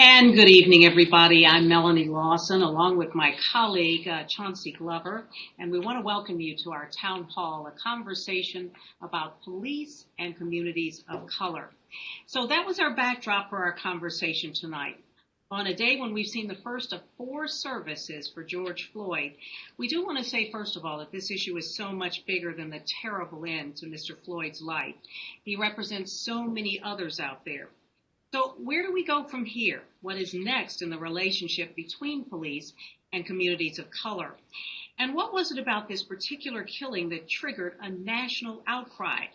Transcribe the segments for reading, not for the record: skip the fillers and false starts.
And good evening, everybody. I'm Melanie Lawson, along with my colleague, Chauncy Glover, and we want to welcome you to our town hall, a conversation about police and communities of color. So that was our backdrop for our conversation tonight. On a day when we've seen the first of 4 services for George Floyd, we do want to say, first of all, that this issue is so much bigger than the terrible end to Mr. Floyd's life. He represents so many others out there. So where do we go from here? What is next in the relationship between police and communities of color? And what was it about this particular killing that triggered a national outcry?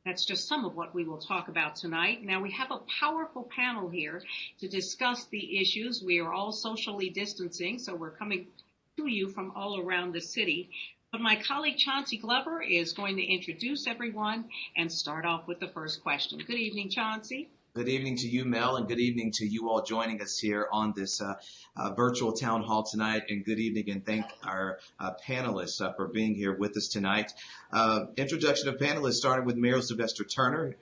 That's just some of what we will talk about tonight. Now, we have a powerful panel here to discuss the issues. We are all socially distancing, so we're coming to you from all around the city. But my colleague Chauncy Glover is going to introduce everyone and start off with the first question. Good evening, Chauncy. Good evening to you, Mel, and good evening to you all joining us here on this virtual town hall tonight. And good evening, and thank our panelists for being here with us tonight. Introduction of panelists starting with Mayor Sylvester Turner,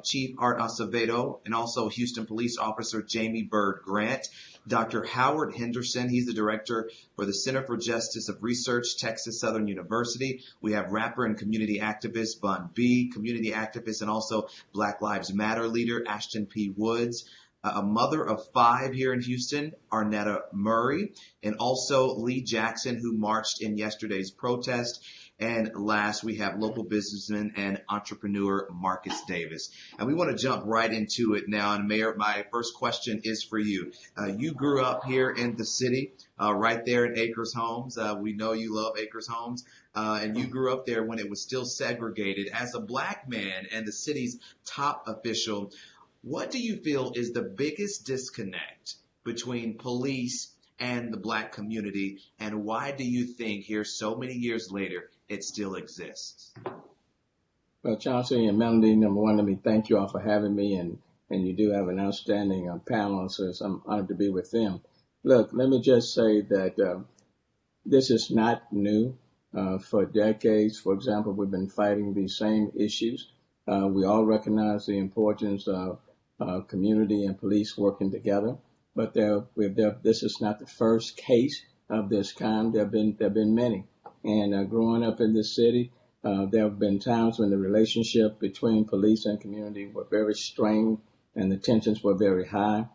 Chief Art Acevedo, and also Houston Police Officer Jamie Bird Grant. Dr. Howard Henderson, he's the director for the Center for Justice of Research, Texas Southern University. We have rapper and community activist Bun B, community activist and also Black Lives Matter leader Ashton P. Woods, a mother of 5 here in Houston, Arnetta Murray, and also Leigh Jackson, who marched in yesterday's protest. And last, we have local businessman and entrepreneur Marcus Davis. And we want to jump right into it now. And Mayor, my first question is for you. You grew up here in the city, right there in Acres Homes. We know you love Acres Homes. And you grew up there when it was still segregated. As a Black man and the city's top official, what do you feel is the biggest disconnect between police and the Black community? And why do you think here so many years later, it still exists? Well, Chauncy and Melanie, number one, let me thank you all for having me, and you do have an outstanding panel, so I'm honored to be with them. Look, let me just say that this is not new. For decades, for example, we've been fighting these same issues. We all recognize the importance of community and police working together, but this is not the first case of this kind. There have been many. And growing up in this city, there have been times when the relationship between police and community were very strained and the tensions were very high.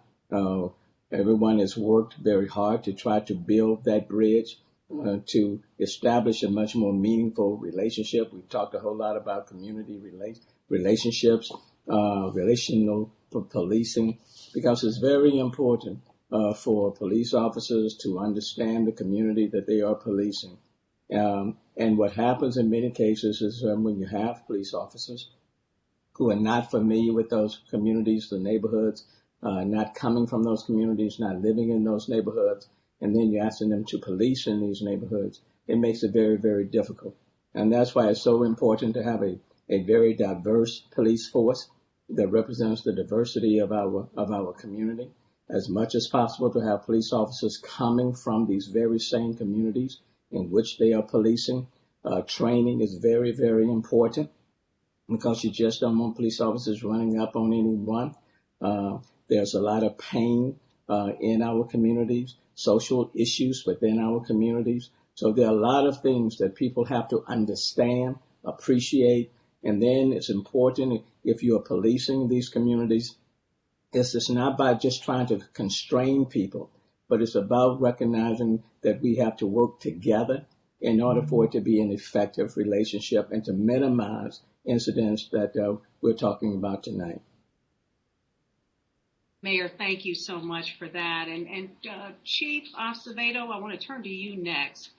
Everyone has worked very hard to try to build that bridge to establish a much more meaningful relationship. We've talked a whole lot about community relationships, relational policing, because it's very important for police officers to understand the community that they are policing. And what happens in many cases is when you have police officers who are not familiar with those communities, the neighborhoods, not coming from those communities, not living in those neighborhoods, and then you're asking them to police in these neighborhoods, it makes it very, very difficult. And that's why it's so important to have a very diverse police force that represents the diversity of our community. As much as possible to have police officers coming from these very same communities in which they are policing. Training is very, very important because you just don't want police officers running up on anyone. There's a lot of pain in our communities, social issues within our communities. So there are a lot of things that people have to understand, appreciate, and then it's important if you are policing these communities, it's not by just trying to constrain people, but it's about recognizing that we have to work together in order for it to be an effective relationship and to minimize incidents that we're talking about tonight. Mayor, thank you so much for that. And Chief Acevedo, I want to turn to you next.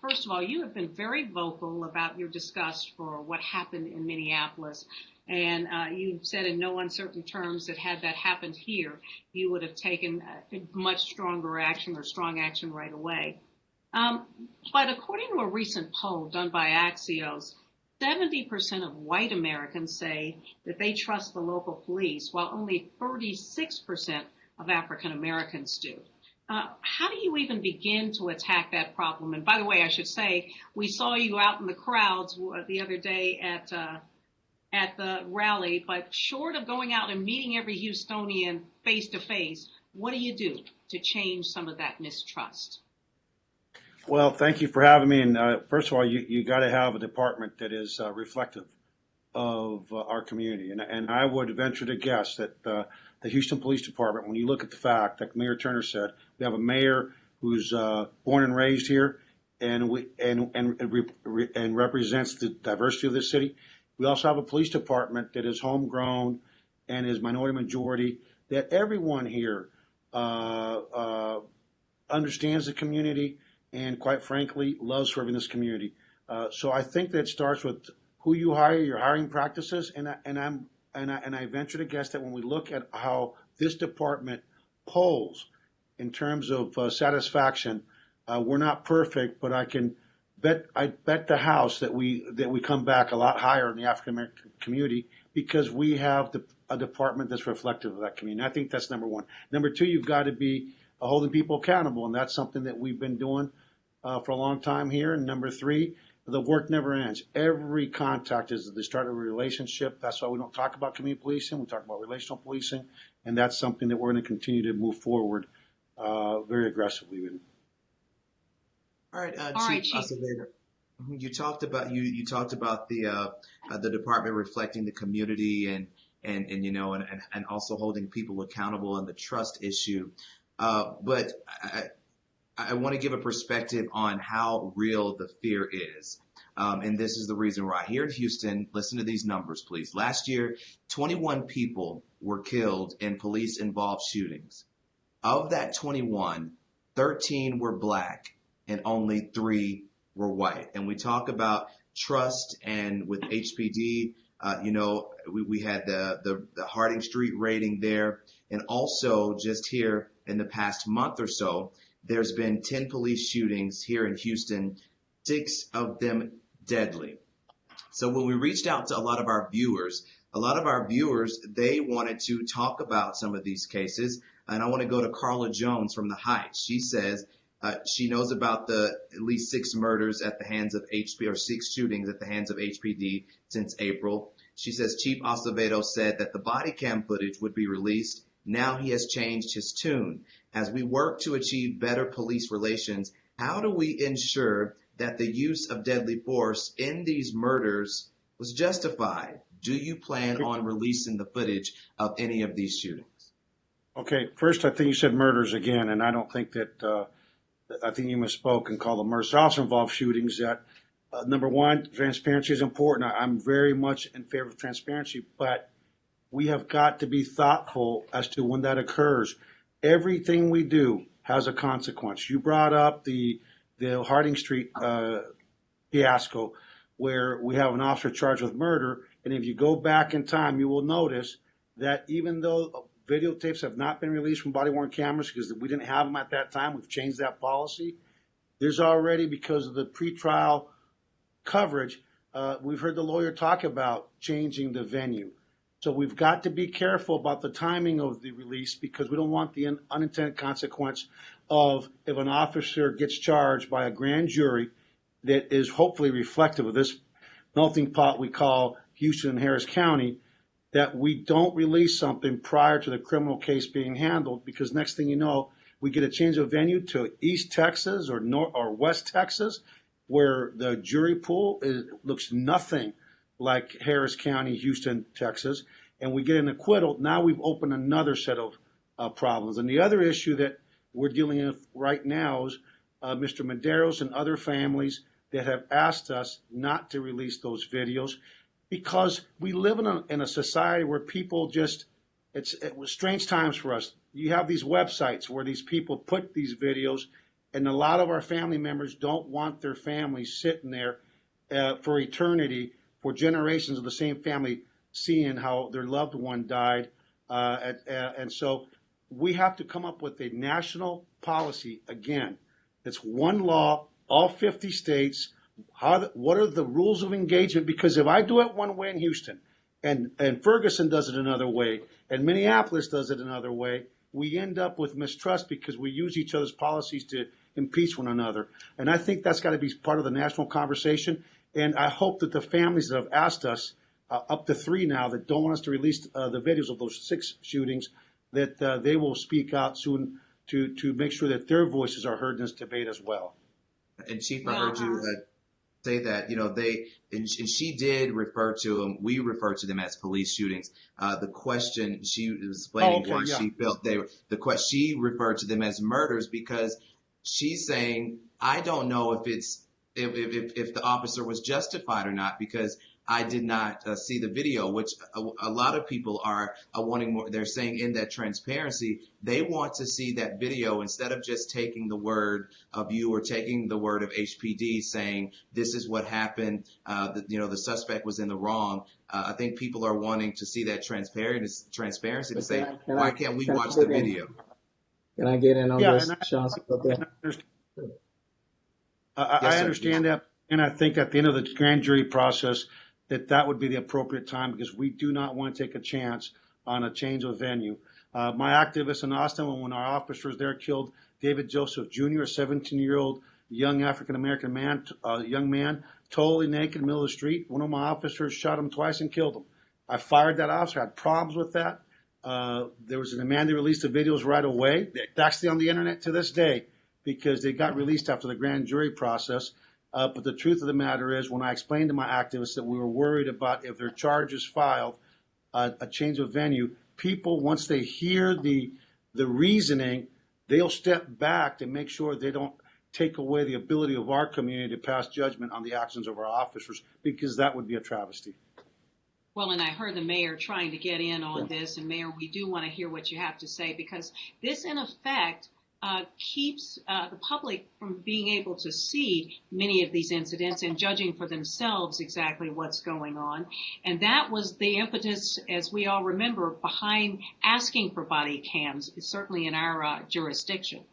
First of all, you have been very vocal about your disgust for what happened in Minneapolis. And you said in no uncertain terms that had that happened here, you would have taken much stronger action or strong action right away. But according to a recent poll done by Axios, 70% of white Americans say that they trust the local police, while only 36% of African Americans do. How do you even begin to attack that problem? And by the way, I should say, we saw you out in the crowds the other day at the rally, but short of going out and meeting every Houstonian face to face, What do you do to change some of that mistrust? Well, thank you for having me. And first of all, you got to have a department that is reflective of our community. And I would venture to guess that the Houston Police Department, when you look at the fact, like Mayor Turner said, we have a mayor who's born and raised here, and represents the diversity of this city. We also have a police department that is homegrown and is minority majority. That everyone here understands the community and, quite frankly, loves serving this community. So I think that it starts with who you hire, your hiring practices, and I venture to guess that when we look at how this department polls in terms of satisfaction, we're not perfect, but I bet the house that we come back a lot higher in the African American community because we have a department that's reflective of that community. I think that's number one. Number two, you've got to be holding people accountable, and that's something that we've been doing for a long time here. And number three, the work never ends. Every contact is the start of a relationship. That's why we don't talk about community policing. We talk about relational policing, and that's something that we're going to continue to move forward very aggressively with. All right, right, Chief Chief. Acevedo, you talked about the department reflecting the community and also holding people accountable and the trust issue. But I want to give a perspective on how real the fear is. And this is the reason why. Here in Houston, listen to these numbers, please. Last year, 21 people were killed in police-involved shootings. Of that 21, 13 were black and only 3 were white. And we talk about trust, and with HPD, we had the Harding Street raiding there. And also just here in the past month or so, there's been 10 police shootings here in Houston, 6 of them deadly. So when we reached out to a lot of our viewers, they wanted to talk about some of these cases. And I want to go to Carla Jones from the Heights. She says she knows about at least 6 murders at the hands of or 6 shootings at the hands of HPD since April. She says Chief Acevedo said that the body cam footage would be released. Now he has changed his tune. As we work to achieve better police relations, how do we ensure that the use of deadly force in these murders was justified? Do you plan on releasing the footage of any of these shootings? Okay, first, I think you said murders again, and I don't think that I think you misspoke and called them murders. There also involve shootings that, number one, transparency is important. I'm very much in favor of transparency, but we have got to be thoughtful as to when that occurs. Everything we do has a consequence. You brought up the Harding Street fiasco, where we have an officer charged with murder, and if you go back in time, you will notice that even though videotapes have not been released from body-worn cameras because we didn't have them at that time, we've changed that policy. There's already, because of the pretrial coverage, we've heard the lawyer talk about changing the venue. So we've got to be careful about the timing of the release because we don't want the unintended consequence of if an officer gets charged by a grand jury that is hopefully reflective of this melting pot we call Houston and Harris County, that we don't release something prior to the criminal case being handled, because next thing you know, we get a change of venue to East Texas or West Texas, where the jury pool looks nothing like Harris County, Houston, Texas, and we get an acquittal. Now we've opened another set of problems. And the other issue that we're dealing with right now is Mr. Medeiros and other families that have asked us not to release those videos because we live in a society where people just, it was strange times for us. You have these websites where these people put these videos, and a lot of our family members don't want their families sitting there for eternity, for generations of the same family seeing how their loved one died. And so we have to come up with a national policy, again, it's one law, all 50 states. What are the rules of engagement? Because if I do it one way in Houston and Ferguson does it another way and Minneapolis does it another way, we end up with mistrust because we use each other's policies to impeach one another. And I think that's got to be part of the national conversation. And I hope that the families that have asked us, up to 3 now, that don't want us to release the videos of those 6 shootings, that they will speak out soon to make sure that their voices are heard in this debate as well. And Chief, I heard you say that, and she did refer to them, we refer to them as police shootings. The question, she was explaining why she felt she referred to them as murders because she's saying, I don't know if if the officer was justified or not because I did not see the video, which a lot of people are wanting more. They're saying in that transparency, they want to see that video instead of just taking the word of you or taking the word of HPD saying this is what happened. The suspect was in the wrong. I think people are wanting to see that transparency to say, why can't we watch the video? Can I get in on this, Chauncy? I understand that, and I think at the end of the grand jury process, that would be the appropriate time because we do not want to take a chance on a change of venue. My activists in Austin, when our officers there killed David Joseph Jr., a 17-year-old young African-American man, young man, totally naked in the middle of the street. One of my officers shot him twice and killed him. I fired that officer. I had problems with that. There was a demand to release the videos right away. They're actually on the internet to this day because they got released after the grand jury process. But the truth of the matter is, when I explained to my activists that we were worried about if their charges filed, a change of venue, people, once they hear the reasoning, they'll step back to make sure they don't take away the ability of our community to pass judgment on the actions of our officers, because that would be a travesty. Well, and I heard the mayor trying to get in on this, and Mayor, we do want to hear what you have to say, because this, in effect, keeps the public from being able to see many of these incidents and judging for themselves exactly what's going on. And that was the impetus, as we all remember, behind asking for body cams, certainly in our jurisdiction.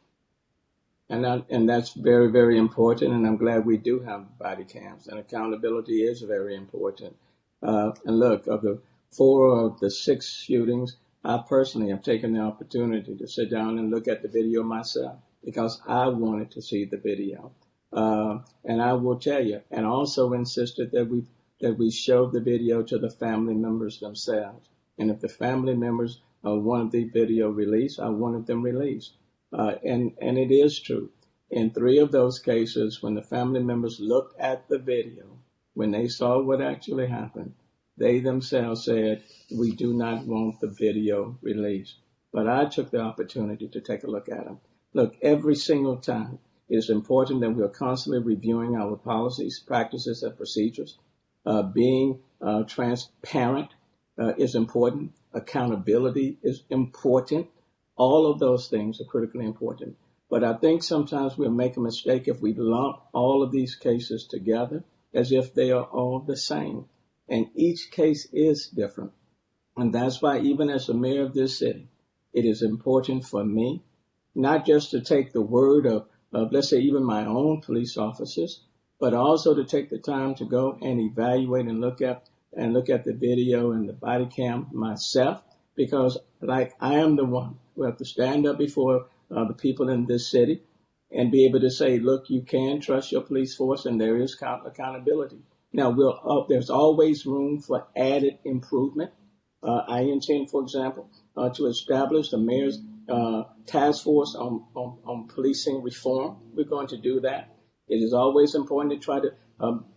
And that's very, very important, and I'm glad we do have body cams, and accountability is very important. And look, of the 4 of the 6 shootings, I personally have taken the opportunity to sit down and look at the video myself because I wanted to see the video. And I will tell you, and also insisted that we show the video to the family members themselves. And if the family members wanted the video released, I wanted them released. And it is true. In 3 of those cases, when the family members looked at the video, when they saw what actually happened, they themselves said, we do not want the video released. But I took the opportunity to take a look at them. Look, every single time, it is important that we are constantly reviewing our policies, practices, and procedures. Being transparent is important. Accountability is important. All of those things are critically important. But I think sometimes we'll make a mistake if we lump all of these cases together as if they are all the same. And each case is different. And that's why even as the mayor of this city, it is important for me not just to take the word of let's say, even my own police officers, but also to take the time to go and evaluate and look at the video and the body cam myself, because like I am the one who have to stand up before the people in this city and be able to say, look, you can trust your police force and there is accountability. Now, there's always room for added improvement. I intend, for example, to establish the mayor's task force on policing reform. We're going to do that. It is always important to try to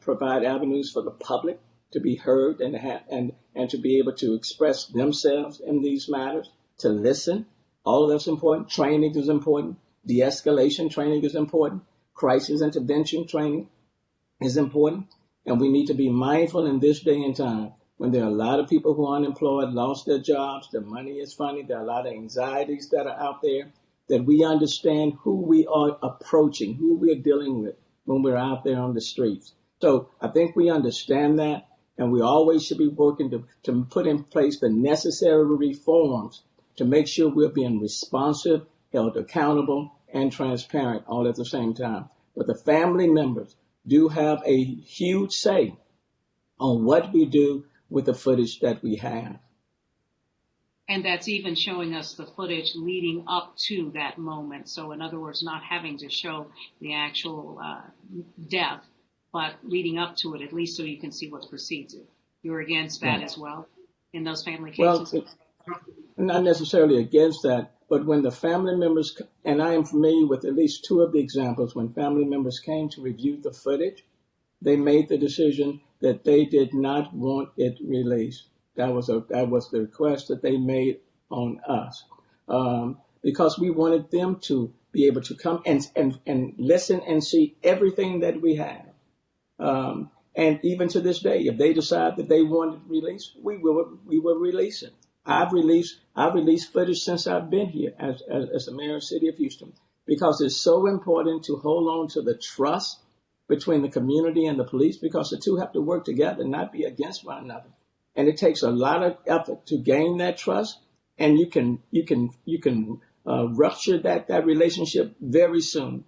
provide avenues for the public to be heard and to be able to express themselves in these matters, to listen. All of that's important. Training is important. De-escalation training is important. Crisis intervention training is important. And we need to be mindful in this day and time when there are a lot of people who are unemployed, lost their jobs, their money is funny, there are a lot of anxieties that are out there, that we understand who we are approaching, who we're dealing with when we're out there on the streets. So I think we understand that, and we always should be working to put in place the necessary reforms to make sure we're being responsive, held accountable, and transparent all at the same time. But the family members do have a huge say on what we do with the footage that we have. And that's even showing us the footage leading up to that moment. So in other words, not having to show the actual death, but leading up to it, at least so you can see what precedes it. You're against that as well in those family cases? Well, not necessarily against that, but when the family members, and I am familiar with at least two of the examples, when family members came to review the footage, they made the decision that they did not want it released. That was the request that they made on us, because we wanted them to be able to come and listen and see everything that we have. And even to this day, if they decide that they want it released, we will release it. I've released footage since I've been here as the mayor of the city of Houston, because it's so important to hold on to the trust between the community and the police, because the two have to work together, not be against one another. And it takes a lot of effort to gain that trust, and you can rupture that relationship very soon.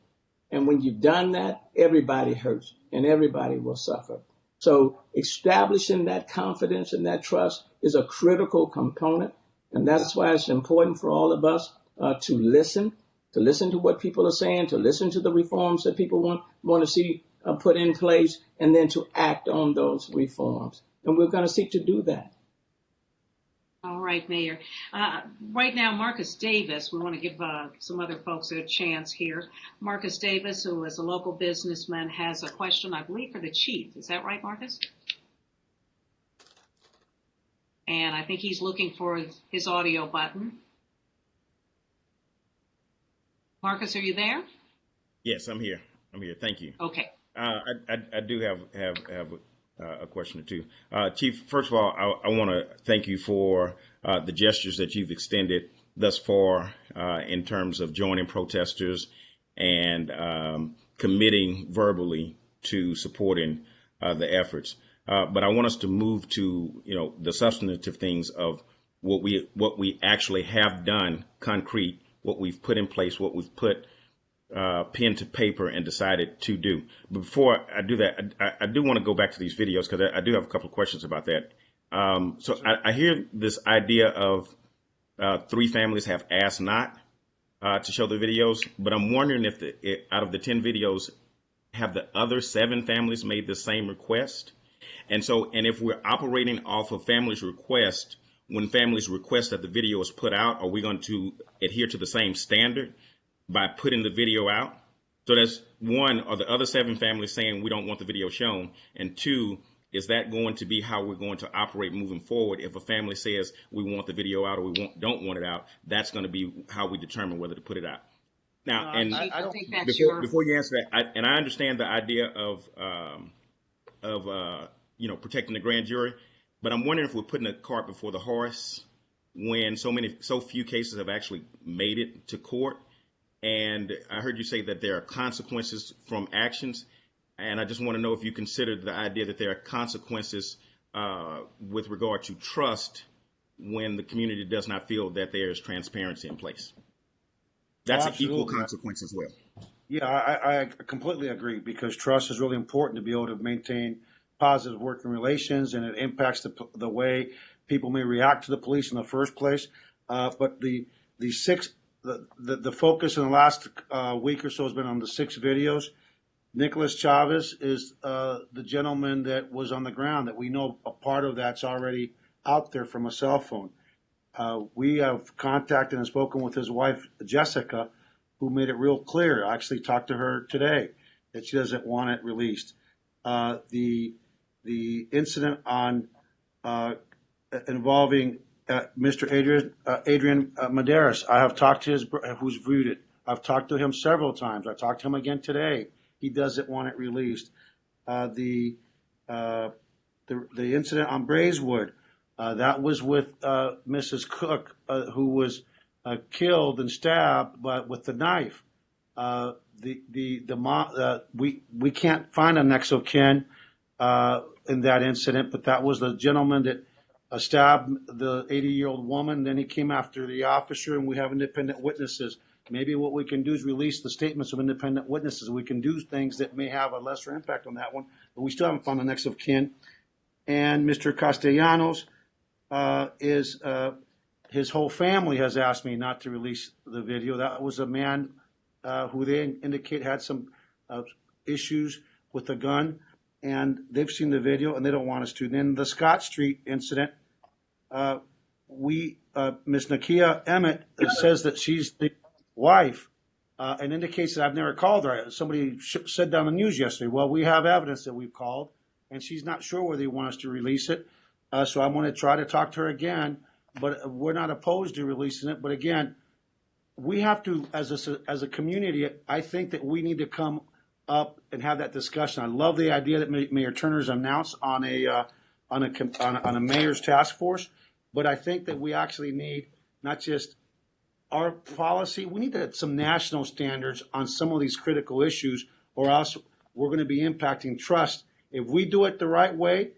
And when you've done that, everybody hurts and everybody will suffer. So establishing that confidence and that trust is a critical component. And that's why it's important for all of us to listen to what people are saying, to listen to the reforms that people want to see put in place, and then to act on those reforms. And we're going to seek to do that. All right, Mayor. Right now, Marcus Davis, we want to give some other folks a chance here. Marcus Davis, who is a local businessman, has a question, I believe, for the chief. Is that right, Marcus? And I think he's looking for his audio button. Marcus, are you there? Yes, I'm here. Thank you. Okay. I do have a question or two. Chief, first of all, I want to thank you for the gestures that you've extended thus far in terms of joining protesters and committing verbally to supporting the efforts. But I want us to move to, the substantive things of what we actually have done, concrete, what we've put in place, what we've put pen to paper and decided to do. But before I do that, I do want to go back to these videos, because I do have a couple of questions about that. So I hear this idea of 3 families have asked not to show the videos, but I'm wondering if out of the 10 videos, have the other 7 families made the same request? And if we're operating off of families' request, when families request that the video is put out, are we going to adhere to the same standard by putting the video out? So that's one, are the other 7 families saying we don't want the video shown? And 2, is that going to be how we're going to operate moving forward? If a family says we want the video out or we don't want it out, that's going to be how we determine whether to put it out. Now, I think that's before you answer that, I understand the idea of protecting the grand jury, but I'm wondering if we're putting the cart before the horse when so few cases have actually made it to court. And I heard you say that there are consequences from actions. And I just want to know if you consider the idea that there are consequences with regard to trust when the community does not feel that there is transparency in place. That's an equal consequence as well. Yeah, I completely agree, because trust is really important to be able to maintain positive working relations, and it impacts the way people may react to the police in the first place. But the focus in the last week or so has been on the 6 videos. Nicholas Chavez is the gentleman that was on the ground, that we know a part of that's already out there from a cell phone. We have contacted and spoken with his wife, Jessica, who made it real clear. I actually talked to her today that she doesn't want it released. The incident on involving Mr. Adrian Medeiros, I have talked to who's viewed it. I've talked to him several times. I talked to him again today. He doesn't want it released. The incident on Braeswood, that was with Mrs. Cook, who was killed and stabbed, but with the knife. We can't find a next of kin in that incident, but that was the gentleman that stabbed the 80-year-old woman. Then he came after the officer, and we have independent witnesses. Maybe what we can do is release the statements of independent witnesses. We can do things that may have a lesser impact on that one, but we still haven't found the next of kin. And Mr. Castellanos his whole family has asked me not to release the video. That was a man who they indicate had some issues with a gun, and they've seen the video and they don't want us to. Then the Scott Street incident, Ms. Nakia Emmett says that she's the wife, and indicates that I've never called her. Somebody said down the news yesterday, well, we have evidence that we've called, and she's not sure whether they want us to release it. So I'm going to try to talk to her again, but we're not opposed to releasing it. But again, we have to, as a community, I think that we need to come up and have that discussion. I love the idea that Mayor Turner's announced on a mayor's task force, but I think that we actually need not just our policy, we need some national standards on some of these critical issues, or else we're going to be impacting trust. If we do it the right way,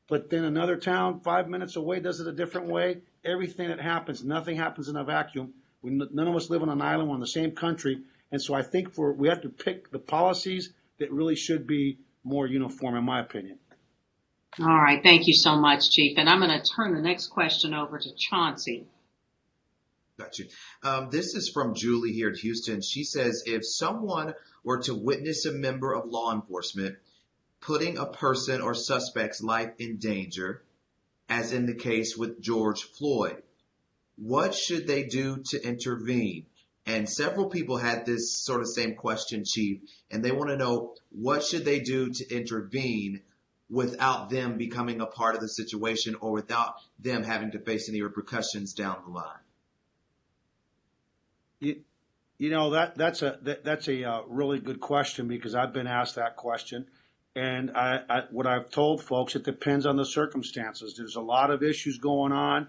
but then another town 5 minutes away does it a different way, everything that happens, nothing happens in a vacuum. None of us live on an island, we're in the same country. And so I think we have to pick the policies that really should be more uniform, in my opinion. All right. Thank you so much, Chief. And I'm going to turn the next question over to Chauncy. Got you. This is from Julie here in Houston. She says, if someone were to witness a member of law enforcement putting a person or suspect's life in danger, as in the case with George Floyd, what should they do to intervene? And several people had this sort of same question, Chief, and they want to know, what should they do to intervene without them becoming a part of the situation or without them having to face any repercussions down the line? That's a really good question, because I've been asked that question. And what I've told folks, it depends on the circumstances. There's a lot of issues going on.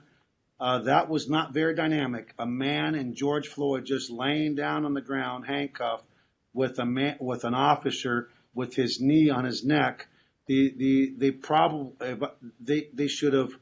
That was not very dynamic. A man in George Floyd just laying down on the ground, handcuffed, with an officer with his knee on his neck. They should have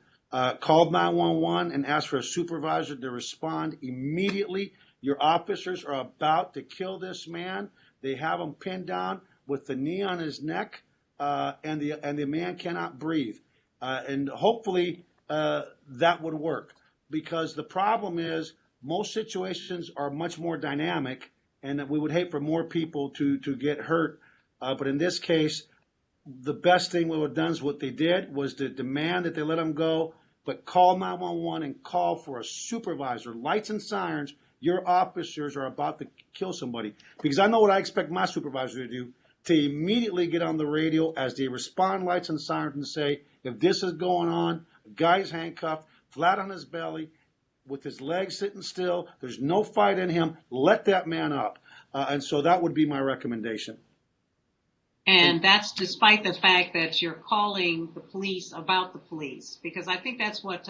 called 911 and asked for a supervisor to respond immediately. Your officers are about to kill this man. They have him pinned down with the knee on his neck, and the man cannot breathe. And hopefully that would work, because the problem is most situations are much more dynamic, and we would hate for more people to get hurt. But in this case, the best thing we would have done is what they did was to demand that they let him go, but call 911 and call for a supervisor, lights and sirens. Your officers are about to kill somebody. Because I know what I expect my supervisor to do, to immediately get on the radio as they respond, lights and sirens, and say, if this is going on, a guy's handcuffed, flat on his belly, with his legs sitting still, there's no fight in him, let that man up. And so that would be my recommendation. And that's despite the fact that you're calling the police about the police, because I think that's what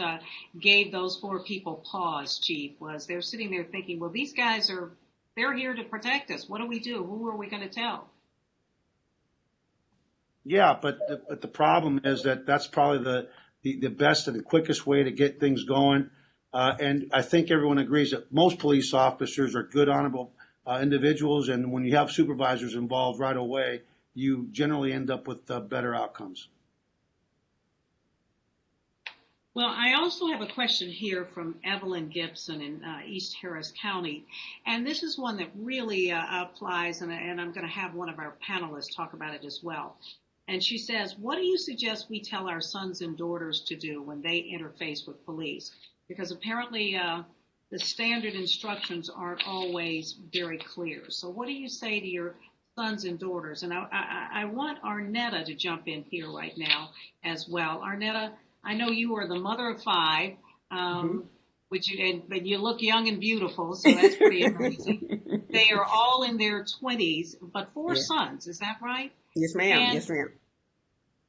gave those 4 people pause, Chief, was they're sitting there thinking, well, these guys they're here to protect us. What do we do? Who are we going to tell? Yeah, but the problem is that's probably the best and the quickest way to get things going. And I think everyone agrees that most police officers are good, honorable individuals. And when you have supervisors involved right away, you generally end up with better outcomes. Well, I also have a question here from Evelyn Gibson in East Harris County. And this is one that really applies, and I'm going to have one of our panelists talk about it as well. And she says, what do you suggest we tell our sons and daughters to do when they interface with police? Because apparently the standard instructions aren't always very clear. So what do you say to your sons and daughters? And I want Arnetta to jump in here right now as well. Arnetta, I know you are the mother of 5, but you look young and beautiful, so that's pretty amazing. They are all in their 20s, but 4 sons, is that right? Yes, ma'am. Yes, ma'am.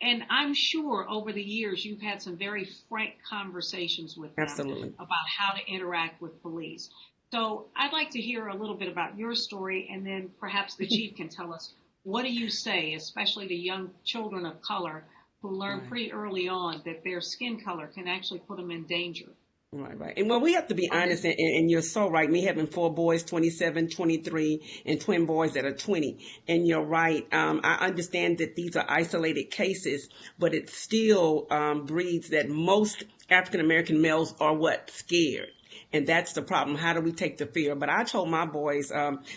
And I'm sure over the years you've had some very frank conversations with them about how to interact with police. So I'd like to hear a little bit about your story, and then perhaps the chief can tell us, what do you say, especially to young children of color who learn pretty early on that their skin color can actually put them in danger? Right. And well, we have to be honest, and you're so right. Me having 4 boys, 27, 23, and twin boys that are 20. And you're right. I understand that these are isolated cases, but it still breeds that most African-American males are scared. And that's the problem. How do we take the fear? But I told my boys,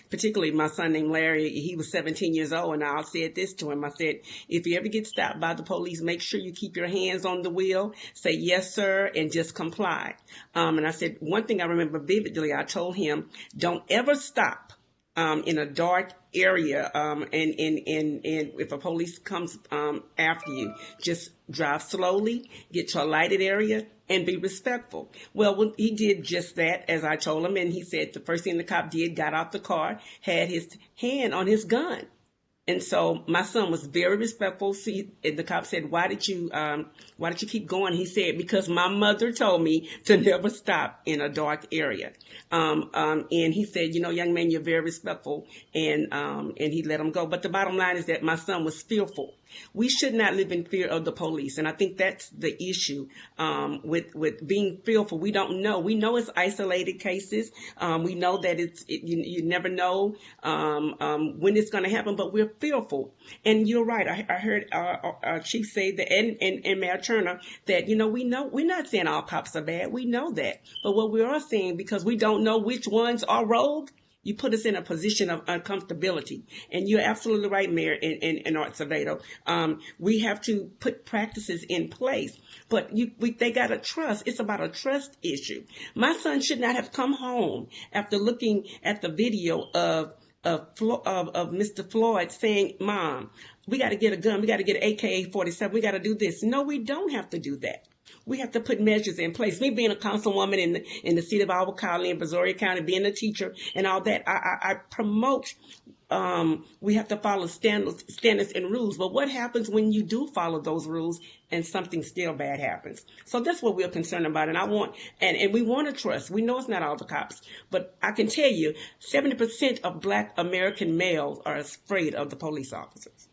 particularly my son named Larry, he was 17 years old, and I said this to him. I said, if you ever get stopped by the police, make sure you keep your hands on the wheel, say yes, sir, and just comply. And I said, one thing I remember vividly, I told him, don't ever stop in a dark area, and if a police comes after you, just drive slowly, get to a lighted area, and be respectful. Well, when he did just that, as I told him, and he said the first thing the cop did, got out the car, had his hand on his gun. And so my son was very respectful. See, the cop said, why did you keep going? He said, because my mother told me to never stop in a dark area. And he said, young man, you're very respectful. And he let him go. But the bottom line is that my son was fearful. We should not live in fear of the police. And I think that's the issue, with being fearful. We don't know. We know it's isolated cases. We know that you never know, when it's going to happen, but we're fearful. And you're right. I heard our chief say that, and Mayor Turner, that, we know, we're not saying all cops are bad. We know that. But what we are saying, because we don't know which ones are rogue, you put us in a position of uncomfortability. And you're absolutely right, Mayor and Art Acevedo. We have to put practices in place. But they got to trust. It's about a trust issue. My son should not have come home after looking at the video of Mr. Floyd saying, Mom, we got to get a gun. We got to get an AK-47. We got to do this. No, we don't have to do that. We have to put measures in place. Me being a councilwoman in the seat of Albert County in Brazoria County, being a teacher and all that, I promote, we have to follow standards and rules. But what happens when you do follow those rules and something still bad happens? So that's what we're concerned about. And we want to trust. We know it's not all the cops, but I can tell you 70% of Black American males are afraid of the police officers.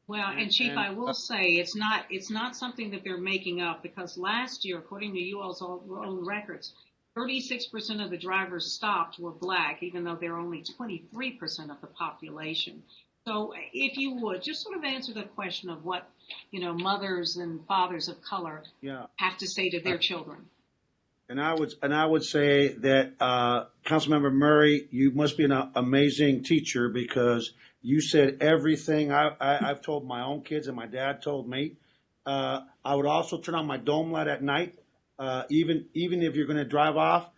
Well, and Chief, I will say it's not something that they're making up, because last year, according to you all's own records, 36% of the drivers stopped were Black, even though they're only 23% of the population. So if you would just sort of answer the question of what, mothers and fathers of color have to say to their children. And I would say that, Councilmember Murray, you must be an amazing teacher, because you said everything I've told my own kids and my dad told me. I would also turn on my dome light at night. Even if you're going to drive off,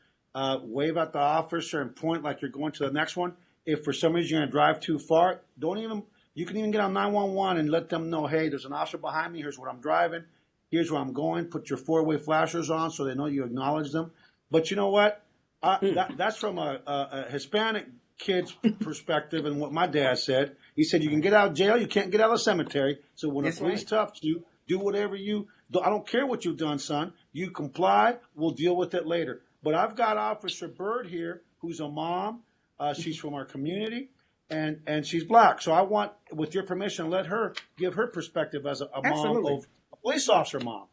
wave at the officer and point like you're going to the next one. If for some reason you're going to drive too far, you can even get on 911 and let them know, hey, there's an officer behind me. Here's what I'm driving. Here's where I'm going. Put your four-way flashers on so they know you acknowledge them. But you know what? That's from a Hispanic kid's perspective, and what my dad said. He said, you can get out of jail, you can't get out of the cemetery. So when the police touch you, do whatever you do. I don't care what you've done, son. You comply, we'll deal with it later. But I've got Officer Bird here, who's a mom. She's from our community, and she's Black. So I want, with your permission, let her give her perspective as a mom of a police officer mom.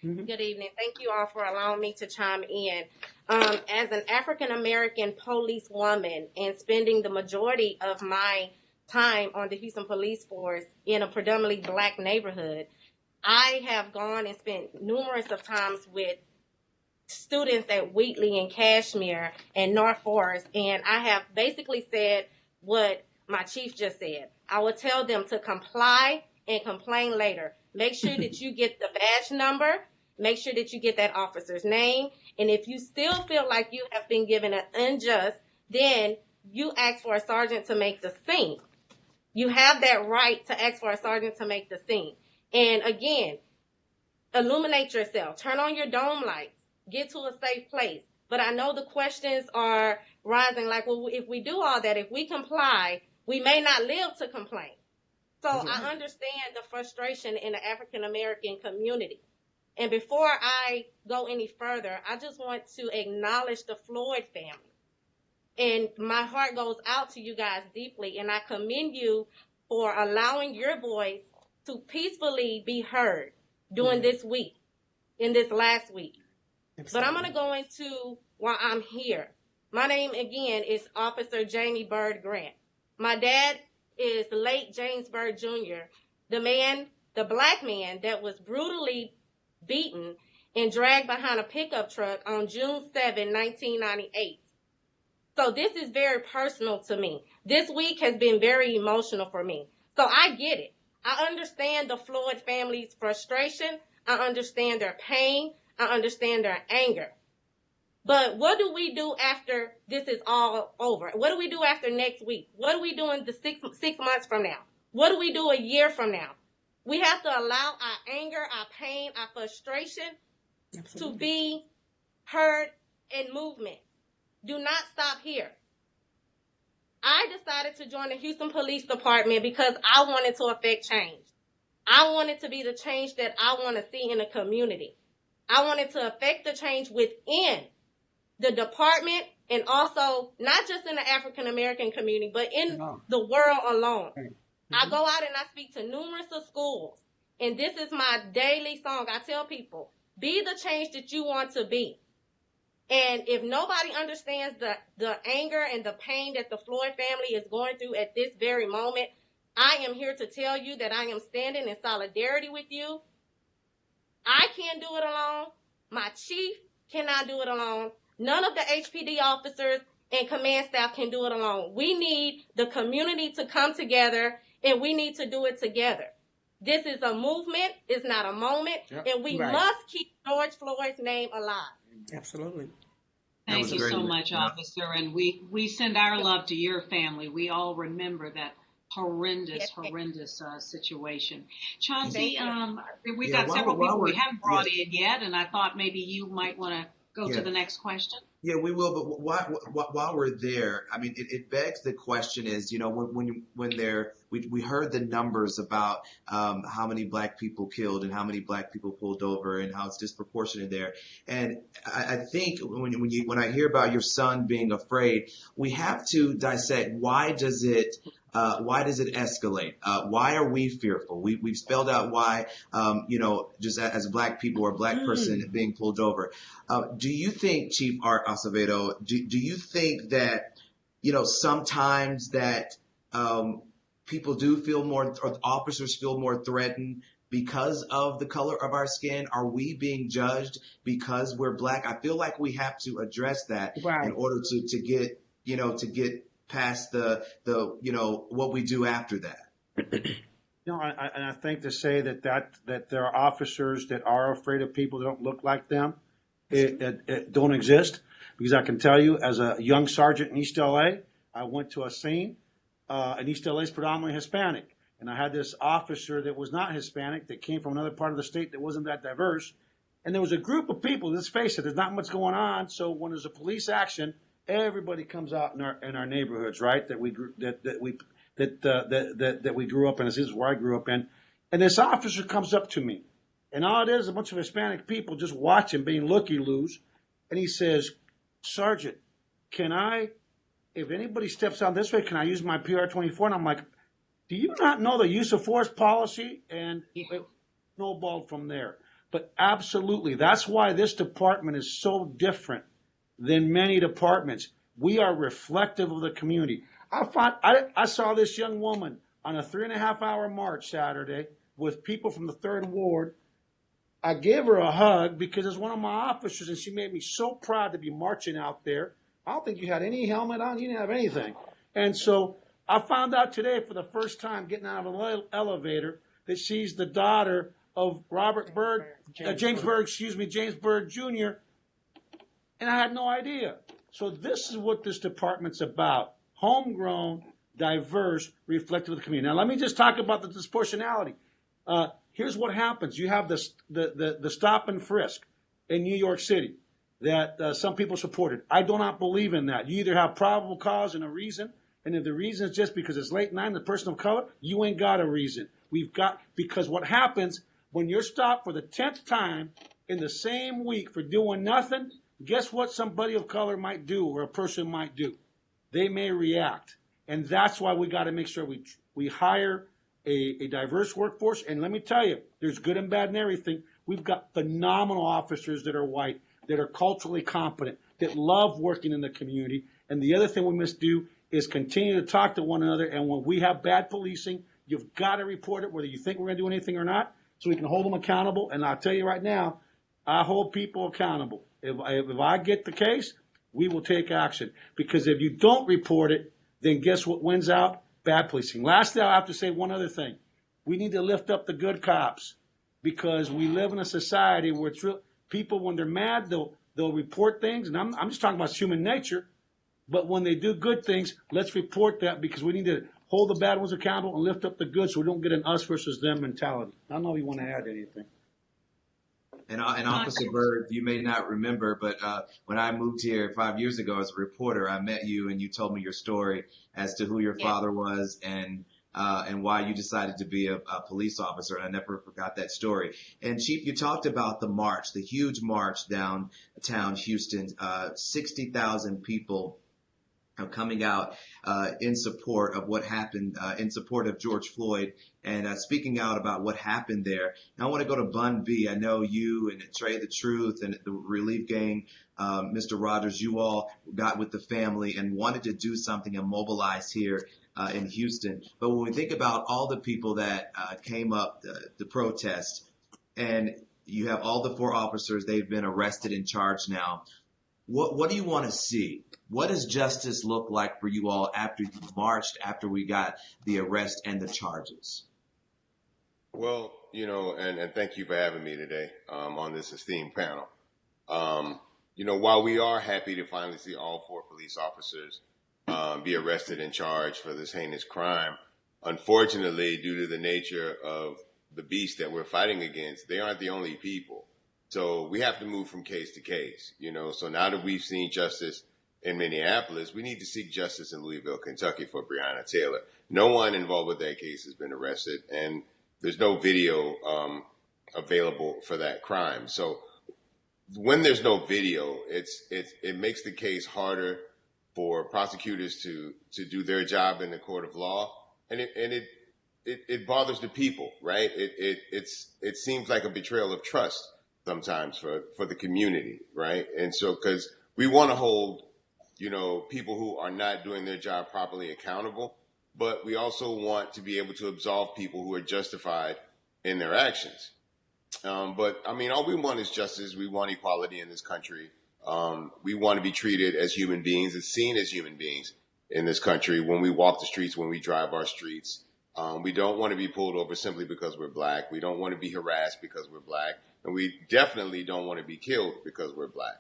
Good evening. Thank you all for allowing me to chime in. As an African-American police woman and spending the majority of my time on the Houston Police Force in a predominantly Black neighborhood, I have gone and spent numerous of times with students at Wheatley and Cashmere and North Forest, and I have basically said what my chief just said. I will tell them to comply and complain later. Make sure that you get the badge number. Make sure that you get that officer's name. And if you still feel like you have been given an unjust, then you ask for a sergeant to make the scene. You have that right to ask for a sergeant to make the scene. And again, illuminate yourself. Turn on your dome lights. Get to a safe place. But I know the questions are rising like, well, if we do all that, if we comply, we may not live to complain. So I understand the frustration in the African-American community. And before I go any further, I just want to acknowledge the Floyd family. And my heart goes out to you guys deeply, and I commend you for allowing your voice to peacefully be heard during this week, in this last week. Absolutely. But I'm going to go into why I'm here. My name, again, is Officer Jamie Bird Grant. My dad is late James Bird Jr., the Black man that was brutally beaten and dragged behind a pickup truck on June 7, 1998. So this is very personal to me. This week has been very emotional for me. So I get it. I understand the Floyd family's frustration. I understand their pain. I understand their anger. But what do we do after this is all over? What do we do after next week? What do we do in the six months from now? What do we do a year from now? We have to allow our anger, our pain, our frustration to be heard in movement. Do not stop here. I decided to join the Houston Police Department because I wanted to affect change. I wanted to be the change that I want to see in the community. I wanted to affect the change within the department and also not just in the African American community, but in the world alone. I go out and I speak to numerous of schools, and this is my daily song. I tell people, be the change that you want to be. And if nobody understands the anger and the pain that the Floyd family is going through at this very moment, I am here to tell you that I am standing in solidarity with you. I can't do it alone. My chief cannot do it alone. None of the HPD officers and command staff can do it alone. We need the community to come together, and we need to do it together. This is a movement. It's not a moment. Yep. And we must keep George Floyd's name alive. Absolutely. Thank you so much, officer. And we send our love to your family. We all remember that horrendous situation. Chauncey, we've got several people we haven't brought in yet, and I thought maybe you might want to go to the next question. Yeah, we will. But while we're there, I mean, it begs the question is, you know, we heard the numbers about how many black people killed and how many black people pulled over and how it's disproportionate there. And I think when I hear about your son being afraid, we have to dissect why does it escalate? Why are we fearful? We've spelled out why, just as black people or a black person being pulled over. Do you think, Chief Art Acevedo, do you think that, sometimes that people do feel more, or officers feel more threatened because of the color of our skin? Are we being judged because we're black? I feel like we have to address that in order to get past the what we do after that. I think to say that there are officers that are afraid of people that don't look like them, it don't exist. Because I can tell you, as a young sergeant in East LA, I went to a scene, and East LA is predominantly Hispanic, and I had this officer that was not Hispanic that came from another part of the state that wasn't that diverse, and there was a group of people. Let's face it, there's not much going on. So when there's a police action, everybody comes out in our neighborhoods, right? That we grew up in. This is where I grew up in. And this officer comes up to me, and all it is a bunch of Hispanic people just watching, being looky-loos. And he says, "Sergeant, can I, if anybody steps out this way, can I use my PR-24?" And I'm like, "Do you not know the use of force policy?" And it snowballed from there. But absolutely, that's why this department is so different than many departments. We are reflective of the community. I saw this young woman on a 3.5-hour march Saturday with people from the 3rd Ward. I gave her a hug because it's one of my officers, and she made me so proud to be marching out there. I don't think you had any helmet on. You didn't have anything. And so I found out today for the first time getting out of an elevator that she's the daughter of James Byrd Jr., and I had no idea. So this is what this department's about. Homegrown, diverse, reflective of the community. Now, let me just talk about the disproportionality. Here's what happens. You have the stop and frisk in New York City that some people supported. I do not believe in that. You either have probable cause and a reason, and if the reason is just because it's late night and the person of color, you ain't got a reason. Because what happens when you're stopped for the 10th time in the same week for doing nothing, guess what somebody of color might do or a person might do? They may react. And that's why we got to make sure we hire a diverse workforce. And let me tell you, there's good and bad in everything. We've got phenomenal officers that are white, that are culturally competent, that love working in the community. And the other thing we must do is continue to talk to one another. And when we have bad policing, you've got to report it, whether you think we're going to do anything or not, so we can hold them accountable. And I'll tell you right now, I hold people accountable. If I get the case, we will take action. Because if you don't report it, then guess what wins out? Bad policing. Lastly, I have to say one other thing. We need to lift up the good cops, because we live in a society where people, when they're mad, they'll report things. And I'm just talking about human nature. But when they do good things, let's report that, because we need to hold the bad ones accountable and lift up the good, so we don't get an us versus them mentality. I don't know if you want to add anything. And Officer Bird, you may not remember, but when I moved here 5 years ago as a reporter, I met you and you told me your story as to who your father was and why you decided to be a police officer. And I never forgot that story. And Chief, you talked about the march, the huge march downtown Houston, 60,000 people coming out in support of what happened, in support of George Floyd, and speaking out about what happened there. Now I want to go to Bun B. I know you and Trae Tha Truth and the Relief Gang, Mr. Rogers, you all got with the family and wanted to do something and mobilize here in Houston. But when we think about all the people that came up to protest, and you have all the 4 officers, they've been arrested and charged now. What do you want to see? What does justice look like for you all after you marched, after we got the arrest and the charges? Well, and thank you for having me today on this esteemed panel. While we are happy to finally see all 4 police officers be arrested and charged for this heinous crime, unfortunately, due to the nature of the beast that we're fighting against, they aren't the only people. So we have to move from case to case, So now that we've seen justice in Minneapolis, we need to seek justice in Louisville, Kentucky for Breonna Taylor. No one involved with that case has been arrested, and there's no video available for that crime. So when there's no video, it makes the case harder for prosecutors to do their job in the court of law, and it bothers the people, right? It seems like a betrayal of trust sometimes for the community, right? And so, because we want to hold, people who are not doing their job properly accountable, but we also want to be able to absolve people who are justified in their actions. But I mean, all we want is justice. We want equality in this country. We want to be treated as human beings and seen as human beings in this country when we walk the streets, when we drive our streets. We don't want to be pulled over simply because we're black. We don't want to be harassed because we're black. And we definitely don't want to be killed because we're black.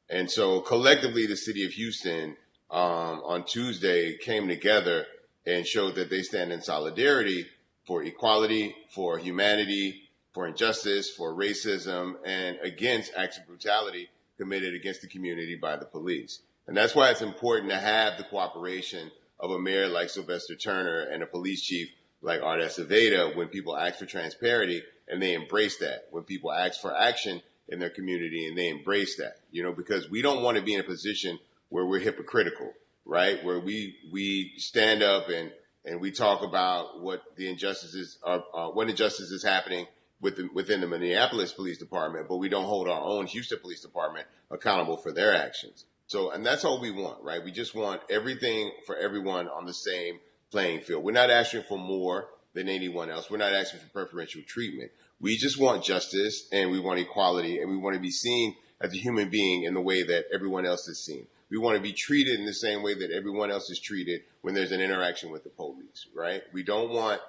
And so collectively, the city of Houston on Tuesday came together and showed that they stand in solidarity for equality, for humanity, for injustice, for racism, and against acts of brutality committed against the community by the police. And that's why it's important to have the cooperation of a mayor like Sylvester Turner and a police chief like Art Acevedo when people ask for transparency and they embrace that, when people ask for action in their community and they embrace that, because we don't want to be in a position where we're hypocritical, right? Where we stand up and we talk about what the injustices are, what injustice is happening within the Minneapolis Police Department, but we don't hold our own Houston Police Department accountable for their actions. So, and that's all we want, right? We just want everything for everyone on the same playing field. We're not asking for more than anyone else. We're not asking for preferential treatment. We just want justice and we want equality and we want to be seen as a human being in the way that everyone else is seen. We want to be treated in the same way that everyone else is treated when there's an interaction with the police, right? We don't want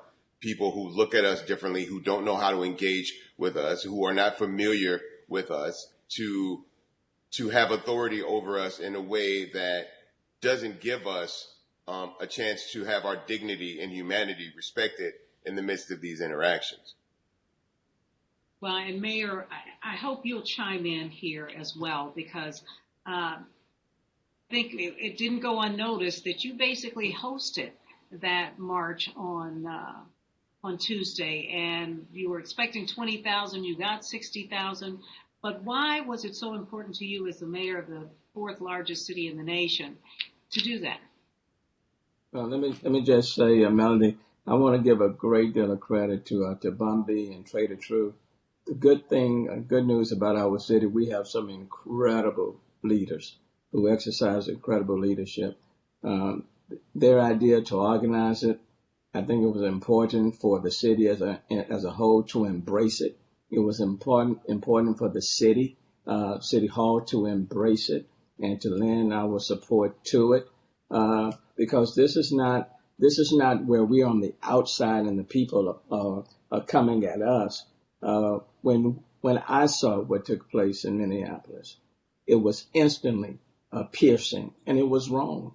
people who look at us differently, who don't know how to engage with us, who are not familiar with us, to have authority over us in a way that doesn't give us a chance to have our dignity and humanity respected in the midst of these interactions. Well, and Mayor, I hope you'll chime in here as well, because I think it didn't go unnoticed that you basically hosted that march on Tuesday, and you were expecting 20,000, you got 60,000. But why was it so important to you as the mayor of the 4th largest city in the nation to do that? Well, let me just say, Melanie, I want to give a great deal of credit to Bun B and Trae Tha Truth. The good news about our city, we have some incredible leaders who exercise incredible leadership. Their idea to organize it, I think it was important for the city as a whole to embrace it It was important for the city hall to embrace it and to lend our support to it, because this is not where we're on the outside and the people are coming at us. When I saw what took place in Minneapolis, it was instantly piercing, and it was wrong.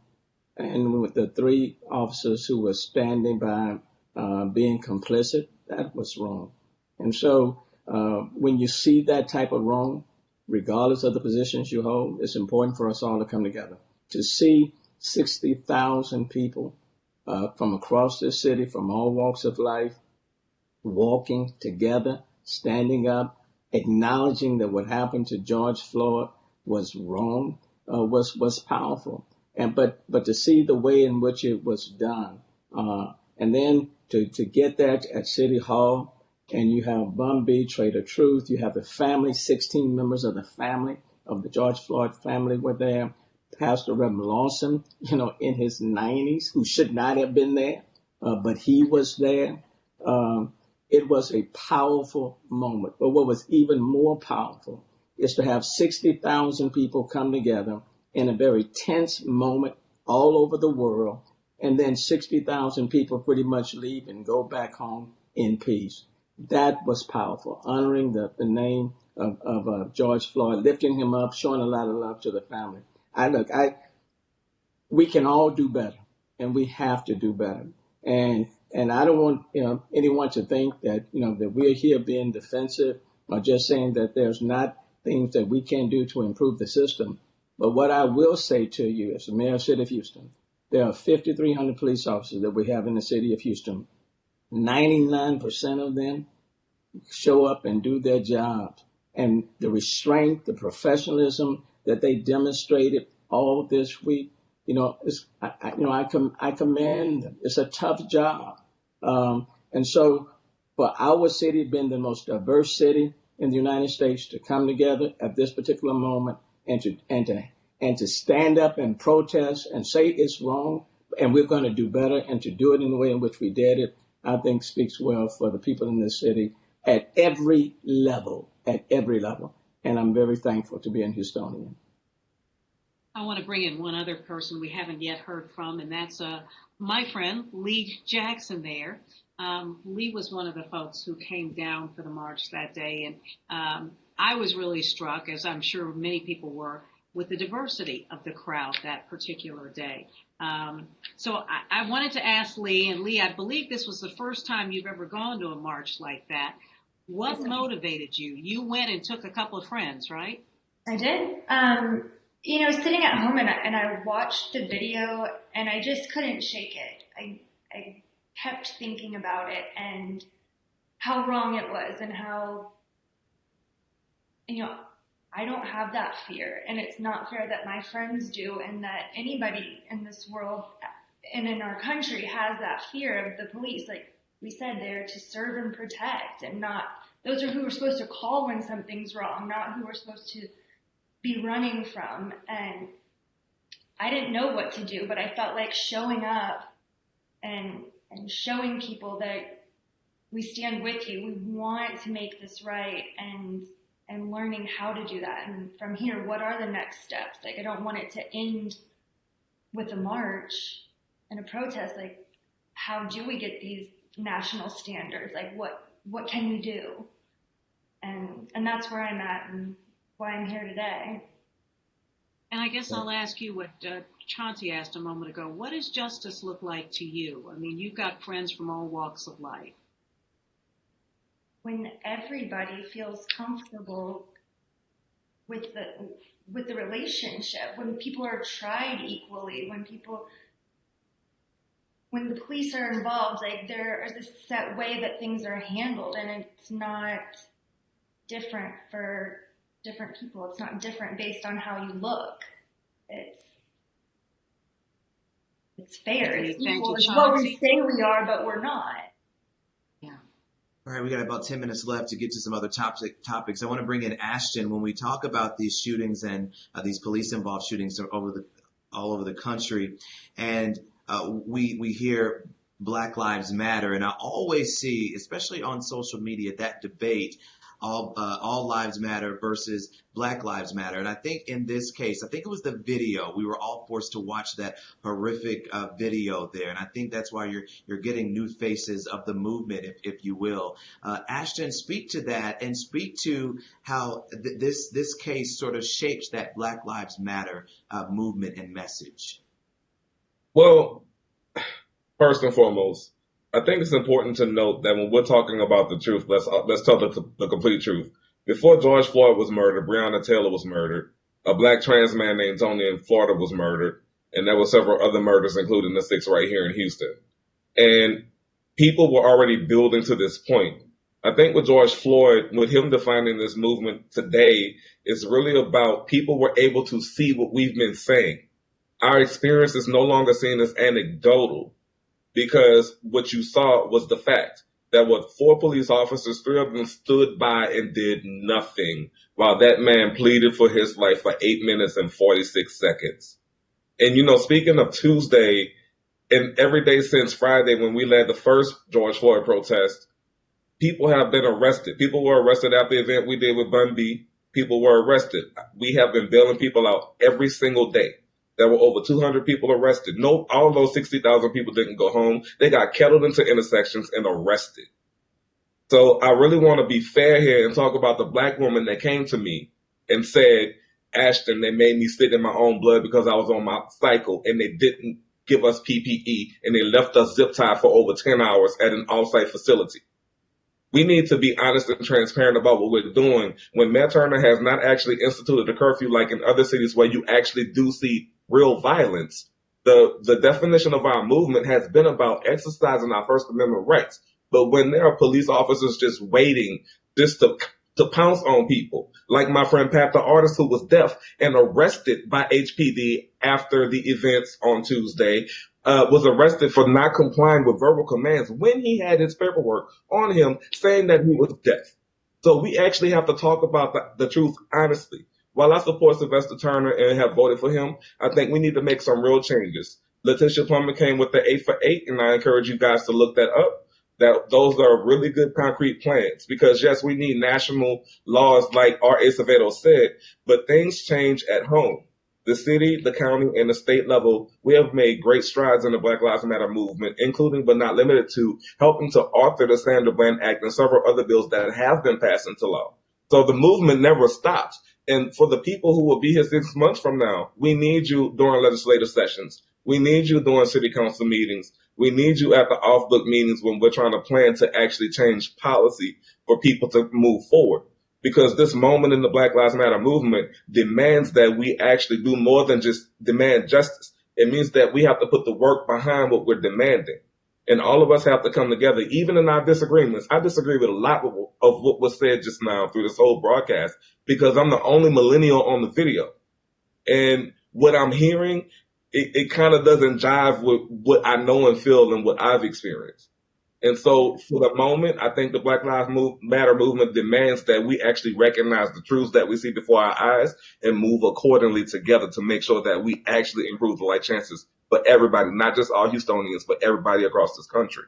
And with the 3 officers who were standing by being complicit, that was wrong. And so when you see that type of wrong, regardless of the positions you hold, it's important for us all to come together. To see 60,000 people from across this city, from all walks of life, walking together, standing up, acknowledging that what happened to George Floyd was wrong, was powerful. But to see the way in which it was done, and then to get that at City Hall, and you have Bun B, Trae Tha Truth, you have the family, 16 members of the family, of the George Floyd family were there. Pastor Reverend Lawson, in his 90s, who should not have been there, but he was there. It was a powerful moment. But what was even more powerful is to have 60,000 people come together in a very tense moment all over the world, and then 60,000 people pretty much leave and go back home in peace. That was powerful, honoring the name of George Floyd, lifting him up, showing a lot of love to the family. We can all do better, and we have to do better. And I don't want anyone to think that that we're here being defensive or just saying that there's not things that we can do to improve the system. But what I will say to you as the mayor of the city of Houston, there are 5,300 police officers that we have in the city of Houston. 99% of them show up and do their jobs. And the restraint, the professionalism that they demonstrated all this week, I commend them. It's a tough job. And so for our city being the most diverse city in the United States to come together at this particular moment and to stand up and protest and say it's wrong and we're going to do better, and to do it in the way in which we did it, I think speaks well for the people in this city at every level. And I'm very thankful to be a Houstonian. I want to bring in one other person we haven't yet heard from, and that's my friend, Leigh Jackson there. Leigh was one of the folks who came down for the march that day, and I was really struck, as I'm sure many people were, with the diversity of the crowd that particular day. So I wanted to ask Leigh, and Leigh, I believe this was the first time you've ever gone to a march like that. What motivated you? You went and took a couple of friends, right? I did. Sitting at home and I watched the video and I just couldn't shake it. I kept thinking about it and how wrong it was and how, I don't have that fear, and it's not fair that my friends do and that anybody in this world and in our country has that fear of the police. Like we said, they're to serve and protect, and not, those are who we're supposed to call when something's wrong, not who we're supposed to be running from. And I didn't know what to do, but I felt like showing up and showing people that we stand with you. We want to make this right, and learning how to do that. And from here, what are the next steps? Like, I don't want it to end with a march and a protest. Like, how do we get these national standards? Like, what can we do? And that's where I'm at and why I'm here today. And I guess I'll ask you what Chauncy asked a moment ago. What does justice look like to you? I mean, you've got friends from all walks of life. When everybody feels comfortable with the relationship, when people are tried equally, when the police are involved, like there is a set way that things are handled, and it's not different for different people. It's not different based on how you look. It's fair. It's equal. It's what we say we are, but we're not. All right, we got about 10 minutes left to get to some other topics. I want to bring in Ashton. When we talk about these shootings and these police-involved shootings all over the country, and we hear Black Lives Matter, and I always see, especially on social media, that debate all lives matter versus Black Lives Matter. And I think in this case, I think it was the video. We were all forced to watch that horrific video there, and I think that's why you're getting new faces of the movement, if you will. Ashton, speak to that and speak to how this case sort of shapes that Black Lives Matter movement and message. Well, first and foremost, I think it's important to note that when we're talking about the truth, let's tell the complete truth. Before George Floyd was murdered, Breonna Taylor was murdered. A black trans man named Tony in Florida was murdered, and there were several other murders, including the 6 right here in Houston. And people were already building to this point. I think with George Floyd, with him defining this movement today, it's really about people were able to see what we've been saying. Our experience is no longer seen as anecdotal, because what you saw was the fact that what 4 police officers, 3 of them stood by and did nothing while that man pleaded for his life for 8 minutes and 46 seconds. And, speaking of Tuesday, and every day since Friday when we led the first George Floyd protest, people have been arrested. People were arrested at the event we did with Bun B. People were arrested. We have been bailing people out every single day. There were over 200 people arrested. No, all of those 60,000 people didn't go home. They got kettled into intersections and arrested. So I really want to be fair here and talk about the black woman that came to me and said, Ashton, they made me spit in my own blood because I was on my cycle, and they didn't give us PPE, and they left us zip tied for over 10 hours at an off-site facility. We need to be honest and transparent about what we're doing when Mayor Turner has not actually instituted a curfew like in other cities where you actually do see real violence. The definition of our movement has been about exercising our First Amendment rights. But when there are police officers just waiting just to pounce on people, like my friend Pat, the artist who was deaf and arrested by HPD after the events on Tuesday, was arrested for not complying with verbal commands when he had his paperwork on him saying that he was deaf. So we actually have to talk about the truth honestly. While I support Sylvester Turner and have voted for him, I think we need to make some real changes. Letitia Plummer came with the 8 for 8, and I encourage you guys to look that up. That those are really good concrete plans, because yes, we need national laws like Art Acevedo said, but things change at home. The city, the county, and the state level, we have made great strides in the Black Lives Matter movement, including but not limited to helping to author the Sandra Bland Act and several other bills that have been passed into law. So the movement never stops. And for the people who will be here 6 months from now, we need you during legislative sessions. We need you during city council meetings. We need you at the off-book meetings when we're trying to plan to actually change policy for people to move forward. Because this moment in the Black Lives Matter movement demands that we actually do more than just demand justice. It means that we have to put the work behind what we're demanding. And all of us have to come together, even in our disagreements. I disagree with a lot of what was said just now through this whole broadcast, because I'm the only millennial on the video. And what I'm hearing, it kind of doesn't jive with what I know and feel and what I've experienced. And so for the moment, I think the Black Lives Matter movement demands that we actually recognize the truths that we see before our eyes and move accordingly together to make sure that we actually improve the life chances for everybody, not just all Houstonians, but everybody across this country.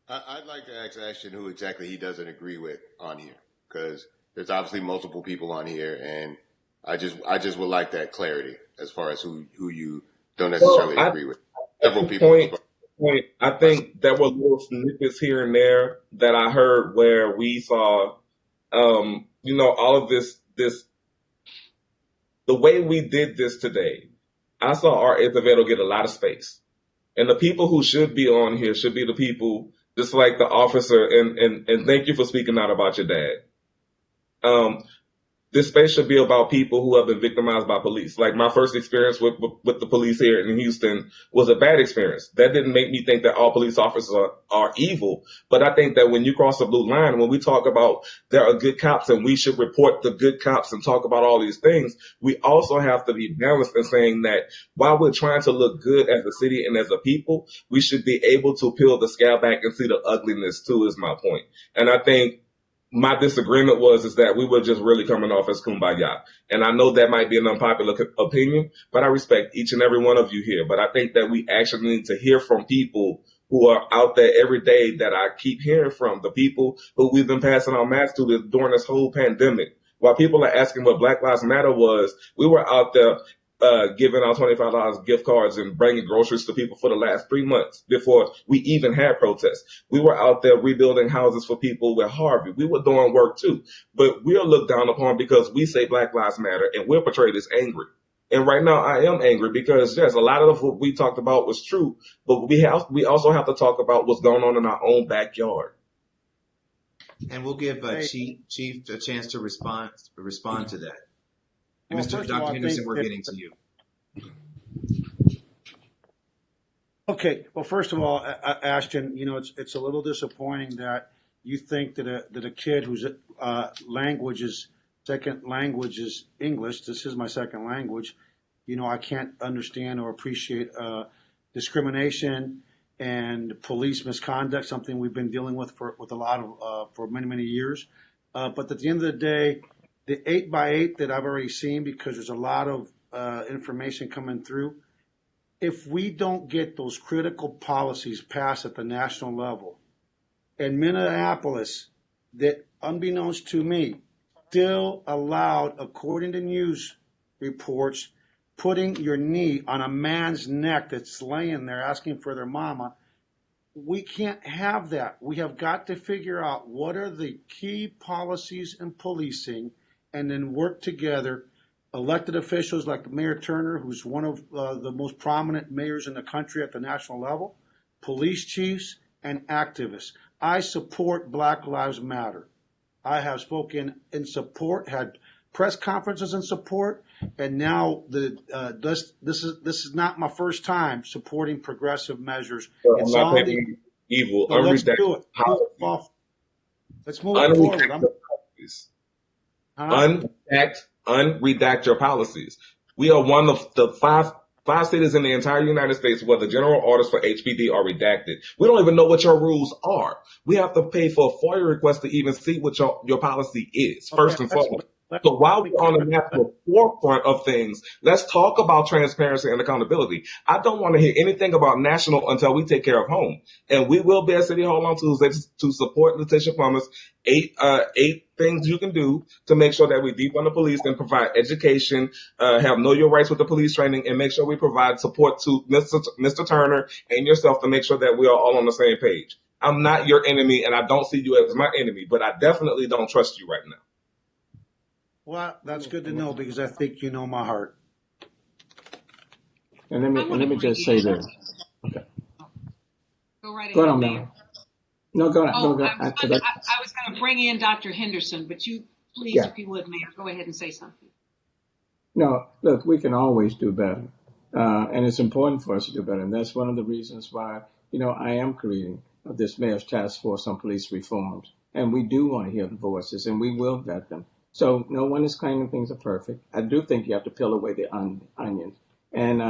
I'd like to ask Ashton who exactly he doesn't agree with on here, because there's obviously multiple people on here, and I just would like that clarity as far as who you don't necessarily agree with. Several people. I think there were little snippets here and there that I heard where we saw, all of this, the way we did this today. I saw Art Acevedo get a lot of space, and the people who should be on here should be the people just like the officer. And thank you for speaking out about your dad. This space should be about people who have been victimized by police. Like my first experience with the police here in Houston was a bad experience. That didn't make me think that all police officers are evil. But I think that when you cross the blue line, when we talk about there are good cops and we should report the good cops and talk about all these things, we also have to be balanced in saying that while we're trying to look good as a city and as a people, we should be able to peel the scale back and see the ugliness too, is my point. And I think my disagreement is that we were just really coming off as kumbaya. And I know that might be an unpopular opinion, but I respect each and every one of you here. But I think that we actually need to hear from people who are out there every day that I keep hearing from, the people who we've been passing our masks to during this whole pandemic. While people are asking what Black Lives Matter was, we were out there giving out $25 gift cards and bringing groceries to people for the last 3 months before we even had protests. We were out there rebuilding houses for people with Harvey. We were doing work too, but we are looked down upon because we say Black Lives Matter and we're portrayed as angry. And right now I am angry because yes, a lot of what we talked about was true, but we also have to talk about what's going on in our own backyard. And we'll give Chief a chance to respond to that. And Well, Mr. first of all, Dr. I Henderson, think we're that- getting to you. Okay. Well, first of all, Ashton, it's a little disappointing that you think that a kid whose second language is English. This is my second language. I can't understand or appreciate discrimination and police misconduct, something we've been dealing with for many, many years. But at the end of the day, the 8x8 that I've already seen, because there's a lot of information coming through, if we don't get those critical policies passed at the national level, and Minneapolis, that unbeknownst to me, still allowed, according to news reports, putting your knee on a man's neck that's laying there asking for their mama. We can't have that. We have got to figure out what are the key policies in policing and then work together. Elected officials like Mayor Turner, who's one of the most prominent mayors in the country at the national level, police chiefs, and activists. I support Black Lives Matter. I have spoken in support, had press conferences in support, and now this is not my first time supporting progressive measures. I'm It's not on the taking evil. so let's do Unredacted it. policies. Let's move it forward. Unredacted policies. Unredact your policies. We are one of the five cities in the entire United States where the general orders for HPD are redacted. We don't even know what your rules are. We have to pay for a FOIA request to even see what your policy is, first and foremost. So while we're on the national forefront of things, let's talk about transparency and accountability. I don't want to hear anything about national until we take care of home. And we will be at City Hall on Tuesday to support Letitia Plummer's eight things you can do to make sure that we defund the police and provide education, have know your rights with the police training, and make sure we provide support to Mr. Turner and yourself to make sure that we are all on the same page. I'm not your enemy, and I don't see you as my enemy, but I definitely don't trust you right now. Well, that's good to know because I think you know my heart. And let me just say this. Okay. Go right Go ahead, on, Mayor. Melanie. No, go on. Oh, Go I on. was going to bring in Dr. Henderson, but you, please, Yeah. if you would, Mayor, go ahead and say something. No, look, we can always do better. And it's important for us to do better. And that's one of the reasons why, I am creating this mayor's task force on police reforms. And we do want to hear the voices, and we will vet them. So no one is claiming things are perfect. I do think you have to peel away the onions. And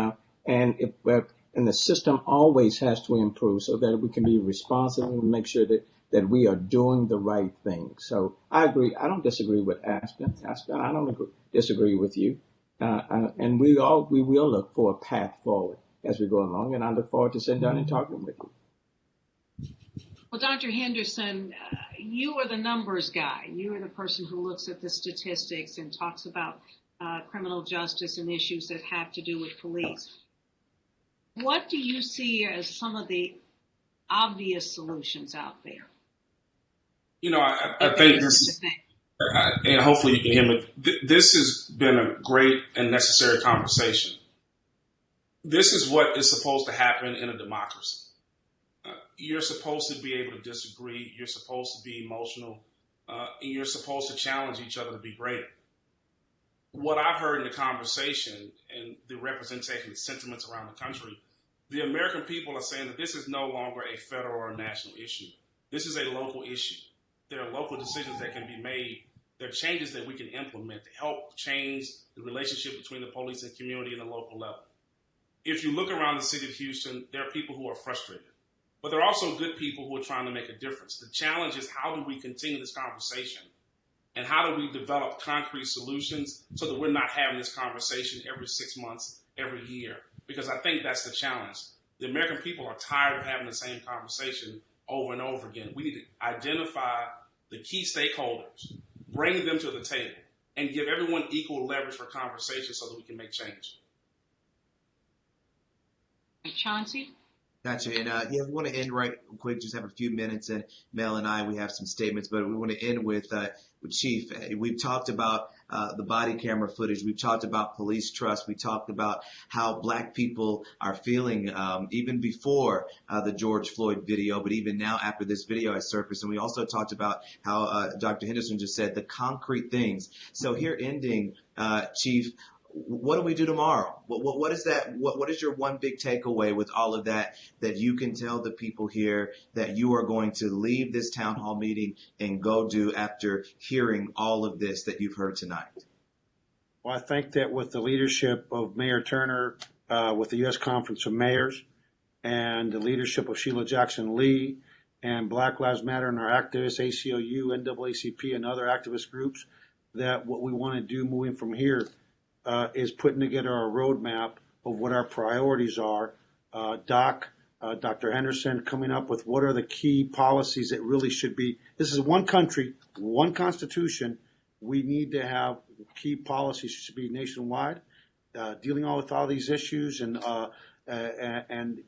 the system always has to improve so that we can be responsive and make sure that we are doing the right thing. So I agree. I don't disagree with Ashton. I don't disagree with you. And we will look for a path forward as we go along. And I look forward to sitting down and talking with you. Well, Dr. Henderson, you are the numbers guy. You are the person who looks at the statistics and talks about criminal justice and issues that have to do with police. What do you see as some of the obvious solutions out there? I think this, and hopefully you can hear me, this has been a great and necessary conversation. This is what is supposed to happen in a democracy. You're supposed to be able to disagree. You're supposed to be emotional. And you're supposed to challenge each other to be greater. What I've heard in the conversation and the representation, the sentiments around the country, the American people are saying that this is no longer a federal or national issue. This is a local issue. There are local decisions that can be made. There are changes that we can implement to help change the relationship between the police and community and the local level. If you look around the city of Houston, there are people who are frustrated. But there are also good people who are trying to make a difference. The challenge is, how do we continue this conversation? And how do we develop concrete solutions so that we're not having this conversation every 6 months, every year? Because I think that's the challenge. The American people are tired of having the same conversation over and over again. We need to identify the key stakeholders, bring them to the table, and give everyone equal leverage for conversation so that we can make change. Chauncy? Gotcha. And we want to end right quick, just have a few minutes. And Mel and I, we have some statements, but we want to end with Chief. We've talked about the body camera footage. We've talked about police trust. We talked about how Black people are feeling even before the George Floyd video, but even now after this video has surfaced. And we also talked about how Dr. Henderson just said the concrete things. So here ending, Chief, what do we do tomorrow? What is that? What is your one big takeaway with all of that you can tell the people here that you are going to leave this town hall meeting and go do after hearing all of this that you've heard tonight? Well, I think that with the leadership of Mayor Turner, with the U.S. Conference of Mayors, and the leadership of Sheila Jackson Lee, and Black Lives Matter and our activists, ACLU, NAACP, and other activist groups, that what we want to do moving from here is putting together a roadmap of what our priorities are. Dr. Henderson coming up with what are the key policies that really should be. This is one country, one constitution. We need to have key policies should be nationwide, dealing with all these issues and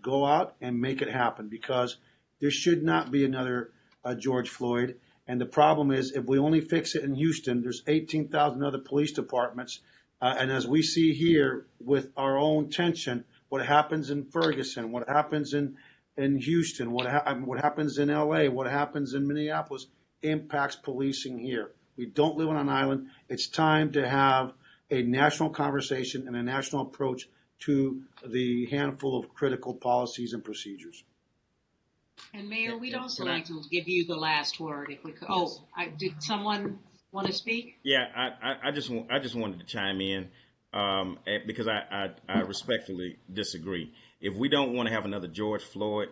go out and make it happen, because there should not be another George Floyd. And the problem is, if we only fix it in Houston, there's 18,000 other police departments. And as we see here with our own tension, what happens in Ferguson, what happens in Houston, what happens in LA, what happens in Minneapolis impacts policing here. We don't live on an island. It's time to have a national conversation and a national approach to the handful of critical policies and procedures. And Mayor, we'd also like to give you the last word if we could. Oh, did someone want to speak? Yeah, I just wanted to chime in because I respectfully disagree. If we don't want to have another George Floyd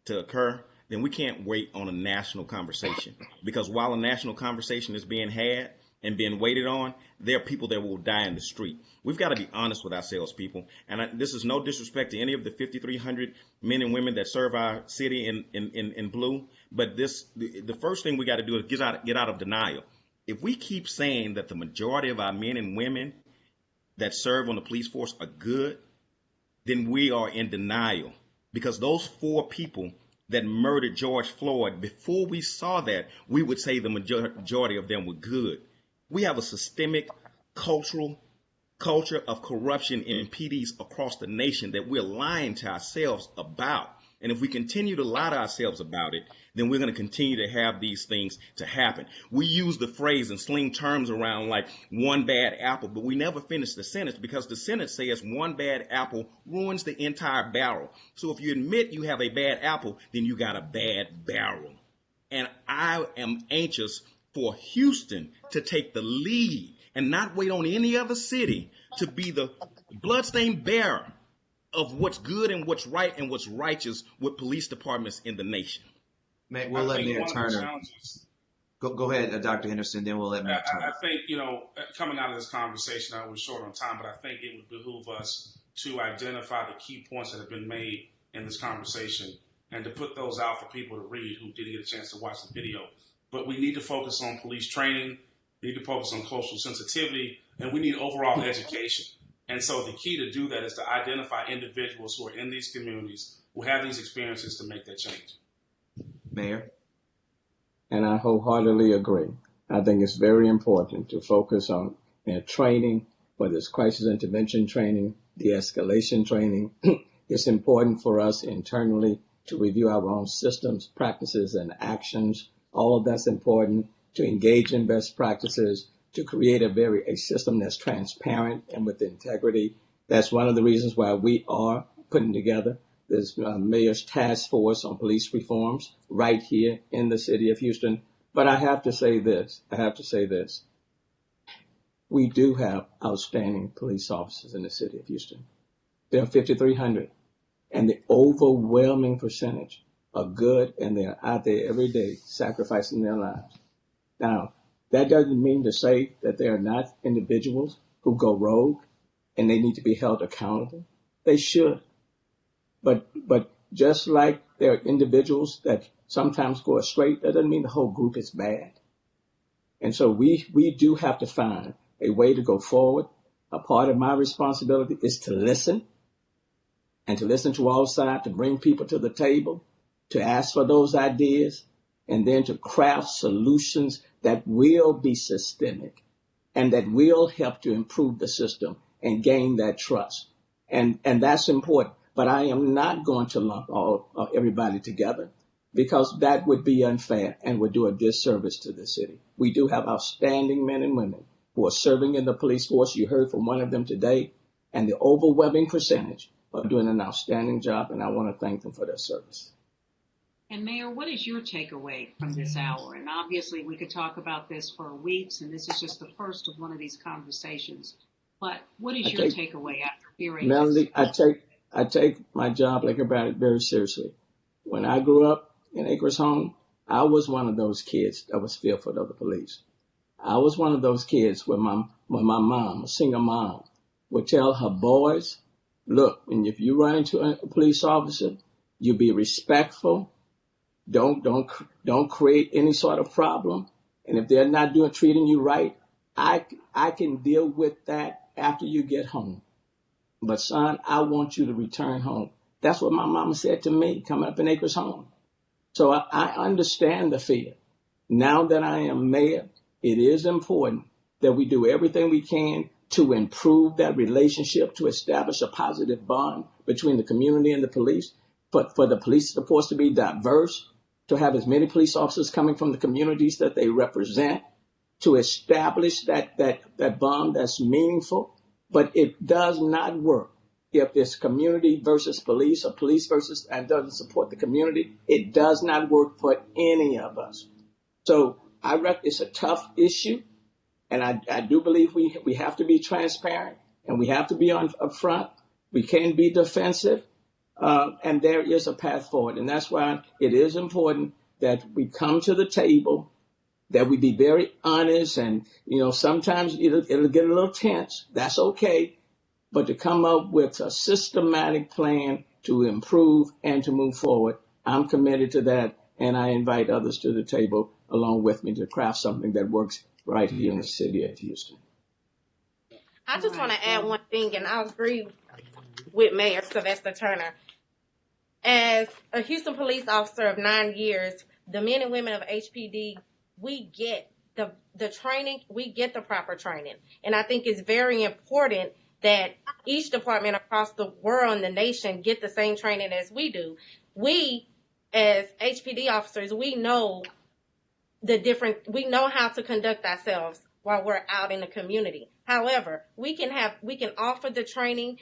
to occur, then we can't wait on a national conversation, because while a national conversation is being had and being waited on, there are people that will die in the street. We've got to be honest with ourselves, people. And this is no disrespect to any of the 5,300 men and women that serve our city in blue. But the first thing we got to do is get out of denial. If we keep saying that the majority of our men and women that serve on the police force are good, then we are in denial, because those 4 people that murdered George Floyd, before we saw that, we would say the majority of them were good. We have a systemic culture of corruption in PDs across the nation that we're lying to ourselves about. And if we continue to lie to ourselves about it, then we're going to continue to have these things to happen. We use the phrase and sling terms around like one bad apple, but we never finish the sentence, because the sentence says one bad apple ruins the entire barrel. So if you admit you have a bad apple, then you got a bad barrel. And I am anxious for Houston to take the lead and not wait on any other city to be the bloodstained bearer of what's good and what's right and what's righteous with police departments in the nation. We'll let Mayor Turner. Go ahead, Dr. Henderson, then we'll let Mayor Turner. I think, coming out of this conversation, I was short on time, but I think it would behoove us to identify the key points that have been made in this conversation and to put those out for people to read who didn't get a chance to watch the video. But we need to focus on police training, we need to focus on cultural sensitivity, and we need overall education. And so the key to do that is to identify individuals who are in these communities, who have these experiences, to make that change. Mayor? And I wholeheartedly agree. I think it's very important to focus on training, whether it's crisis intervention training, de-escalation training. It's important for us internally to review our own systems, practices, and actions. All of that's important, to engage in best practices, to create a system that's transparent and with integrity. That's one of the reasons why we are putting together this mayor's task force on police reforms right here in the city of Houston. But I have to say this. We do have outstanding police officers in the city of Houston. There are 5,300, and the overwhelming percentage are good, and they're out there every day sacrificing their lives. Now, that doesn't mean to say that there are not individuals who go rogue and they need to be held accountable. They should. But just like there are individuals that sometimes go astray, that doesn't mean the whole group is bad. And so we do have to find a way to go forward. A part of my responsibility is to listen, and to listen to all sides, to bring people to the table, to ask for those ideas, and then to craft solutions that will be systemic and that will help to improve the system and gain that trust. And that's important. But I am not going to lump everybody together, because that would be unfair and would do a disservice to the city. We do have outstanding men and women who are serving in the police force. You heard from one of them today, and the overwhelming percentage are doing an outstanding job, and I want to thank them for their service. And Mayor, what is your takeaway from this hour? And obviously we could talk about this for weeks, and this is just the first of one of these conversations. But what is your takeaway after hearing Melanie, this? I take my job like everybody very seriously. When I grew up in Acres Home, I was one of those kids that was fearful of the police. I was one of those kids where my mom, a single mom, would tell her boys, look, and if you run into a police officer, you be respectful. Don't create any sort of problem. And if they're not treating you right, I can deal with that after you get home. But son, I want you to return home. That's what my mama said to me coming up in Acres Home. So I understand the fear. Now that I am mayor, it is important that we do everything we can to improve that relationship, to establish a positive bond between the community and the police, for the police force to be diverse, to have as many police officers coming from the communities that they represent, to establish that bond that's meaningful. But it does not work if it's community versus police, or police versus, and doesn't support the community. It does not work for any of us. So I reckon it's a tough issue, and I do believe we have to be transparent, and we have to be upfront. We can't be defensive. And there is a path forward. And that's why it is important that we come to the table, that we be very honest. And, sometimes it'll get a little tense. That's okay. But to come up with a systematic plan to improve and to move forward, I'm committed to that. And I invite others to the table along with me to craft something that works right here in the city of Houston. I just want to add one thing, and I agree with Mayor Sylvester Turner. As a Houston police officer of 9 years, the men and women of HPD, we get the training, we get the proper training. And I think it's very important that each department across the world and the nation get the same training as we do. We, as HPD officers, we know we know how to conduct ourselves while we're out in the community. However, we can offer the training,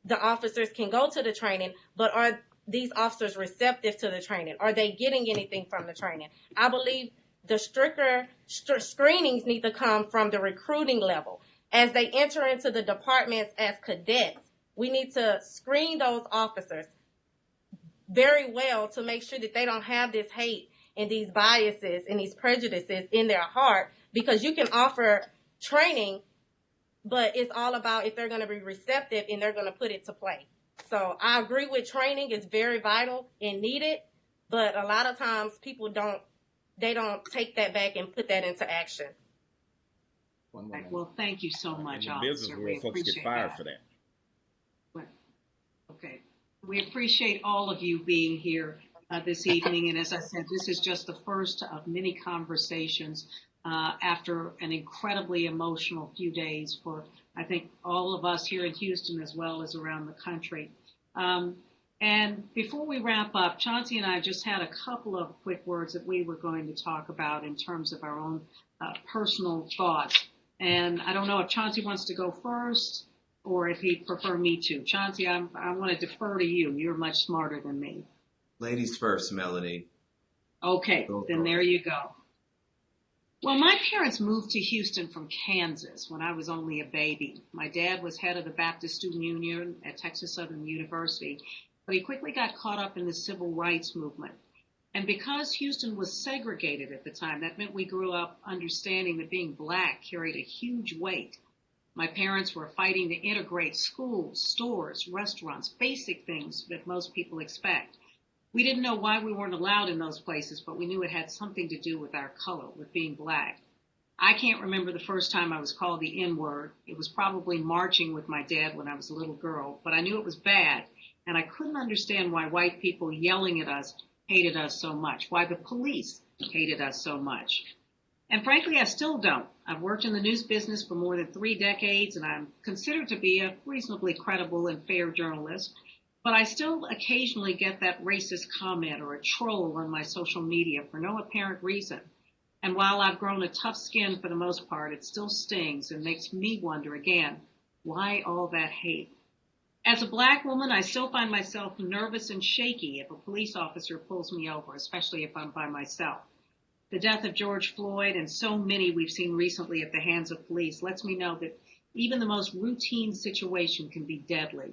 the officers can go to the training, but are these officers receptive to the training? Are they getting anything from the training? I believe the stricter screenings need to come from the recruiting level. As they enter into the departments as cadets, we need to screen those officers very well to make sure that they don't have this hate and these biases and these prejudices in their heart, because you can offer training, but it's all about if they're going to be receptive and they're going to put it to play. So I agree with training is very vital and needed, but a lot of times people don't take that back and put that into action. Well, thank you so much, In the officer. business We world, folks get appreciate fired that. for that. Okay. We appreciate all of you being here this evening. And as I said, this is just the first of many conversations after an incredibly emotional few days for, I think, all of us here in Houston as well as around the country. And before we wrap up, Chauncy and I just had a couple of quick words that we were going to talk about in terms of our own personal thoughts. And I don't know if Chauncy wants to go first or if he'd prefer me to. Chauncy, I want to defer to you. You're much smarter than me. Ladies first, Melanie. Okay, then there you go. Well, my parents moved to Houston from Kansas when I was only a baby. My dad was head of the Baptist Student Union at Texas Southern University, but he quickly got caught up in the civil rights movement. And because Houston was segregated at the time, that meant we grew up understanding that being black carried a huge weight. My parents were fighting to integrate schools, stores, restaurants, basic things that most people expect. We didn't know why we weren't allowed in those places, but we knew it had something to do with our color, with being black. I can't remember the first time I was called the N-word. It was probably marching with my dad when I was a little girl, but I knew it was bad, and I couldn't understand why white people yelling at us hated us so much, why the police hated us so much. And frankly, I still don't. I've worked in the news business for more than 3 decades, and I'm considered to be a reasonably credible and fair journalist. But I still occasionally get that racist comment or a troll on my social media for no apparent reason. And while I've grown a tough skin for the most part, it still stings and makes me wonder again, why all that hate? As a black woman, I still find myself nervous and shaky if a police officer pulls me over, especially if I'm by myself. The death of George Floyd and so many we've seen recently at the hands of police lets me know that even the most routine situation can be deadly.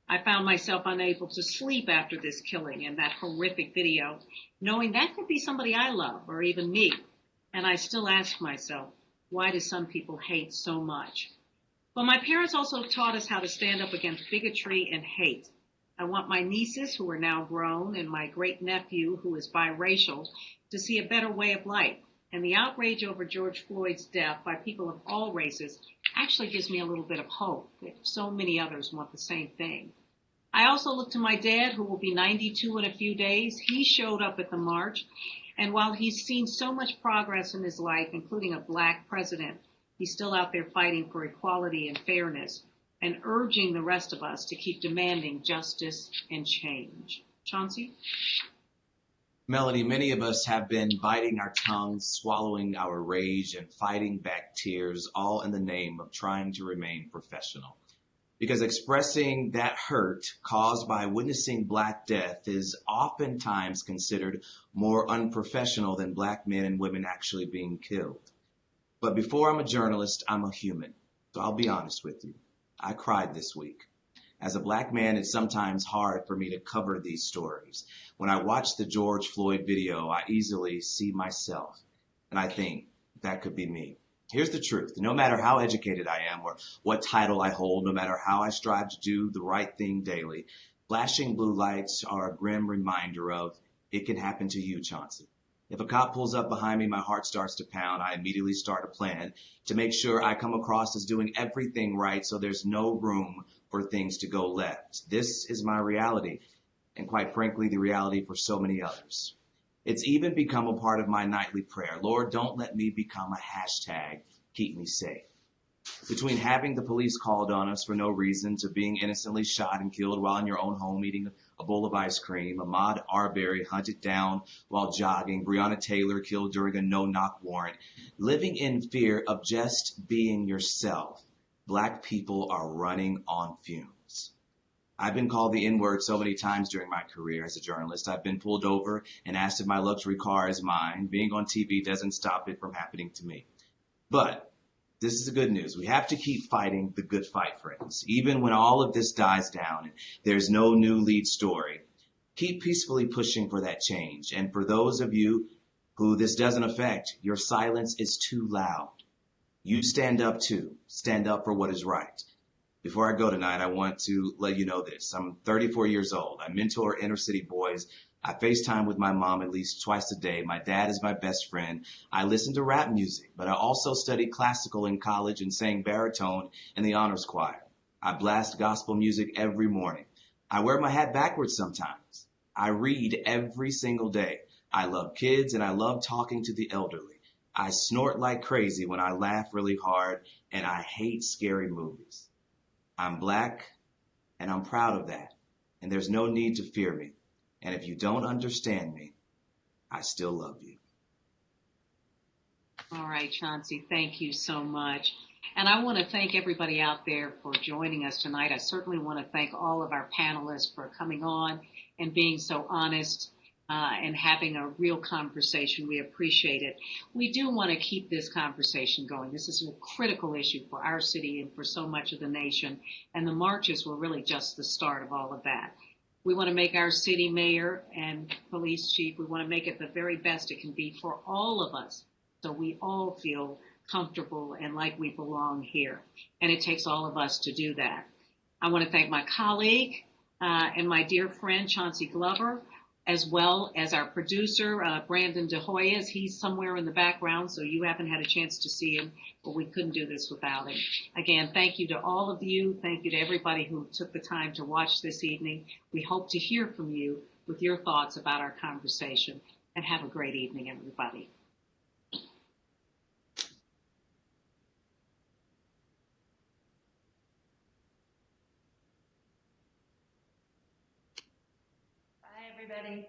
I found myself unable to sleep after this killing and that horrific video, knowing that could be somebody I love or even me. And I still ask myself, why do some people hate so much? But my parents also taught us how to stand up against bigotry and hate. I want my nieces, who are now grown, and my great-nephew, who is biracial, to see a better way of life. And the outrage over George Floyd's death by people of all races actually gives me a little bit of hope that so many others want the same thing. I also look to my dad, who will be 92 in a few days. He showed up at the march, and while he's seen so much progress in his life, including a black president, he's still out there fighting for equality and fairness and urging the rest of us to keep demanding justice and change. Chauncy? Melanie, many of us have been biting our tongues, swallowing our rage, and fighting back tears, all in the name of trying to remain professional. Because expressing that hurt caused by witnessing Black death is oftentimes considered more unprofessional than Black men and women actually being killed. But before I'm a journalist, I'm a human. So I'll be honest with you. I cried this week. As a Black man, it's sometimes hard for me to cover these stories. When I watch the George Floyd video, I easily see myself, and I think that could be me. Here's the truth. No matter how educated I am or what title I hold, no matter how I strive to do the right thing daily, flashing blue lights are a grim reminder of it can happen to you, Chauncy. If a cop pulls up behind me, my heart starts to pound. I immediately start a plan to make sure I come across as doing everything right so there's no room for things to go left. This is my reality, and quite frankly, the reality for so many others. It's even become a part of my nightly prayer. Lord, don't let me become a hashtag, keep me safe. Between having the police called on us for no reason to being innocently shot and killed while in your own home eating a bowl of ice cream, Ahmaud Arbery hunted down while jogging, Breonna Taylor killed during a no-knock warrant, living in fear of just being yourself, Black people are running on fumes. I've been called the N-word so many times during my career as a journalist. I've been pulled over and asked if my luxury car is mine. Being on TV doesn't stop it from happening to me. But this is the good news. We have to keep fighting the good fight, friends. Even when all of this dies down and there's no new lead story, keep peacefully pushing for that change. And for those of you who this doesn't affect, your silence is too loud. You stand up too. Stand up for what is right. Before I go tonight, I want to let you know this. I'm 34 years old. I mentor inner city boys. I FaceTime with my mom at least twice a day. My dad is my best friend. I listen to rap music, but I also studied classical in college and sang baritone in the honors choir. I blast gospel music every morning. I wear my hat backwards sometimes. I read every single day. I love kids and I love talking to the elderly. I snort like crazy when I laugh really hard, and I hate scary movies. I'm Black, and I'm proud of that, and there's no need to fear me. And if you don't understand me, I still love you. All right, Chauncy, thank you so much. And I want to thank everybody out there for joining us tonight. I certainly want to thank all of our panelists for coming on and being so honest and having a real conversation. We appreciate it. We do want to keep this conversation going. This is a critical issue for our city and for so much of the nation. And the marches were really just the start of all of that. We want to make our city mayor and police chief, we want to make it the very best it can be for all of us, so we all feel comfortable and like we belong here. And it takes all of us to do that. I want to thank my colleague and my dear friend, Chauncy Glover, as well as our producer, Brandon DeHoyas. He's somewhere in the background, so you haven't had a chance to see him, but we couldn't do this without him. Again, thank you to all of you. Thank you to everybody who took the time to watch this evening. We hope to hear from you with your thoughts about our conversation. And have a great evening, everybody. Bye, everybody.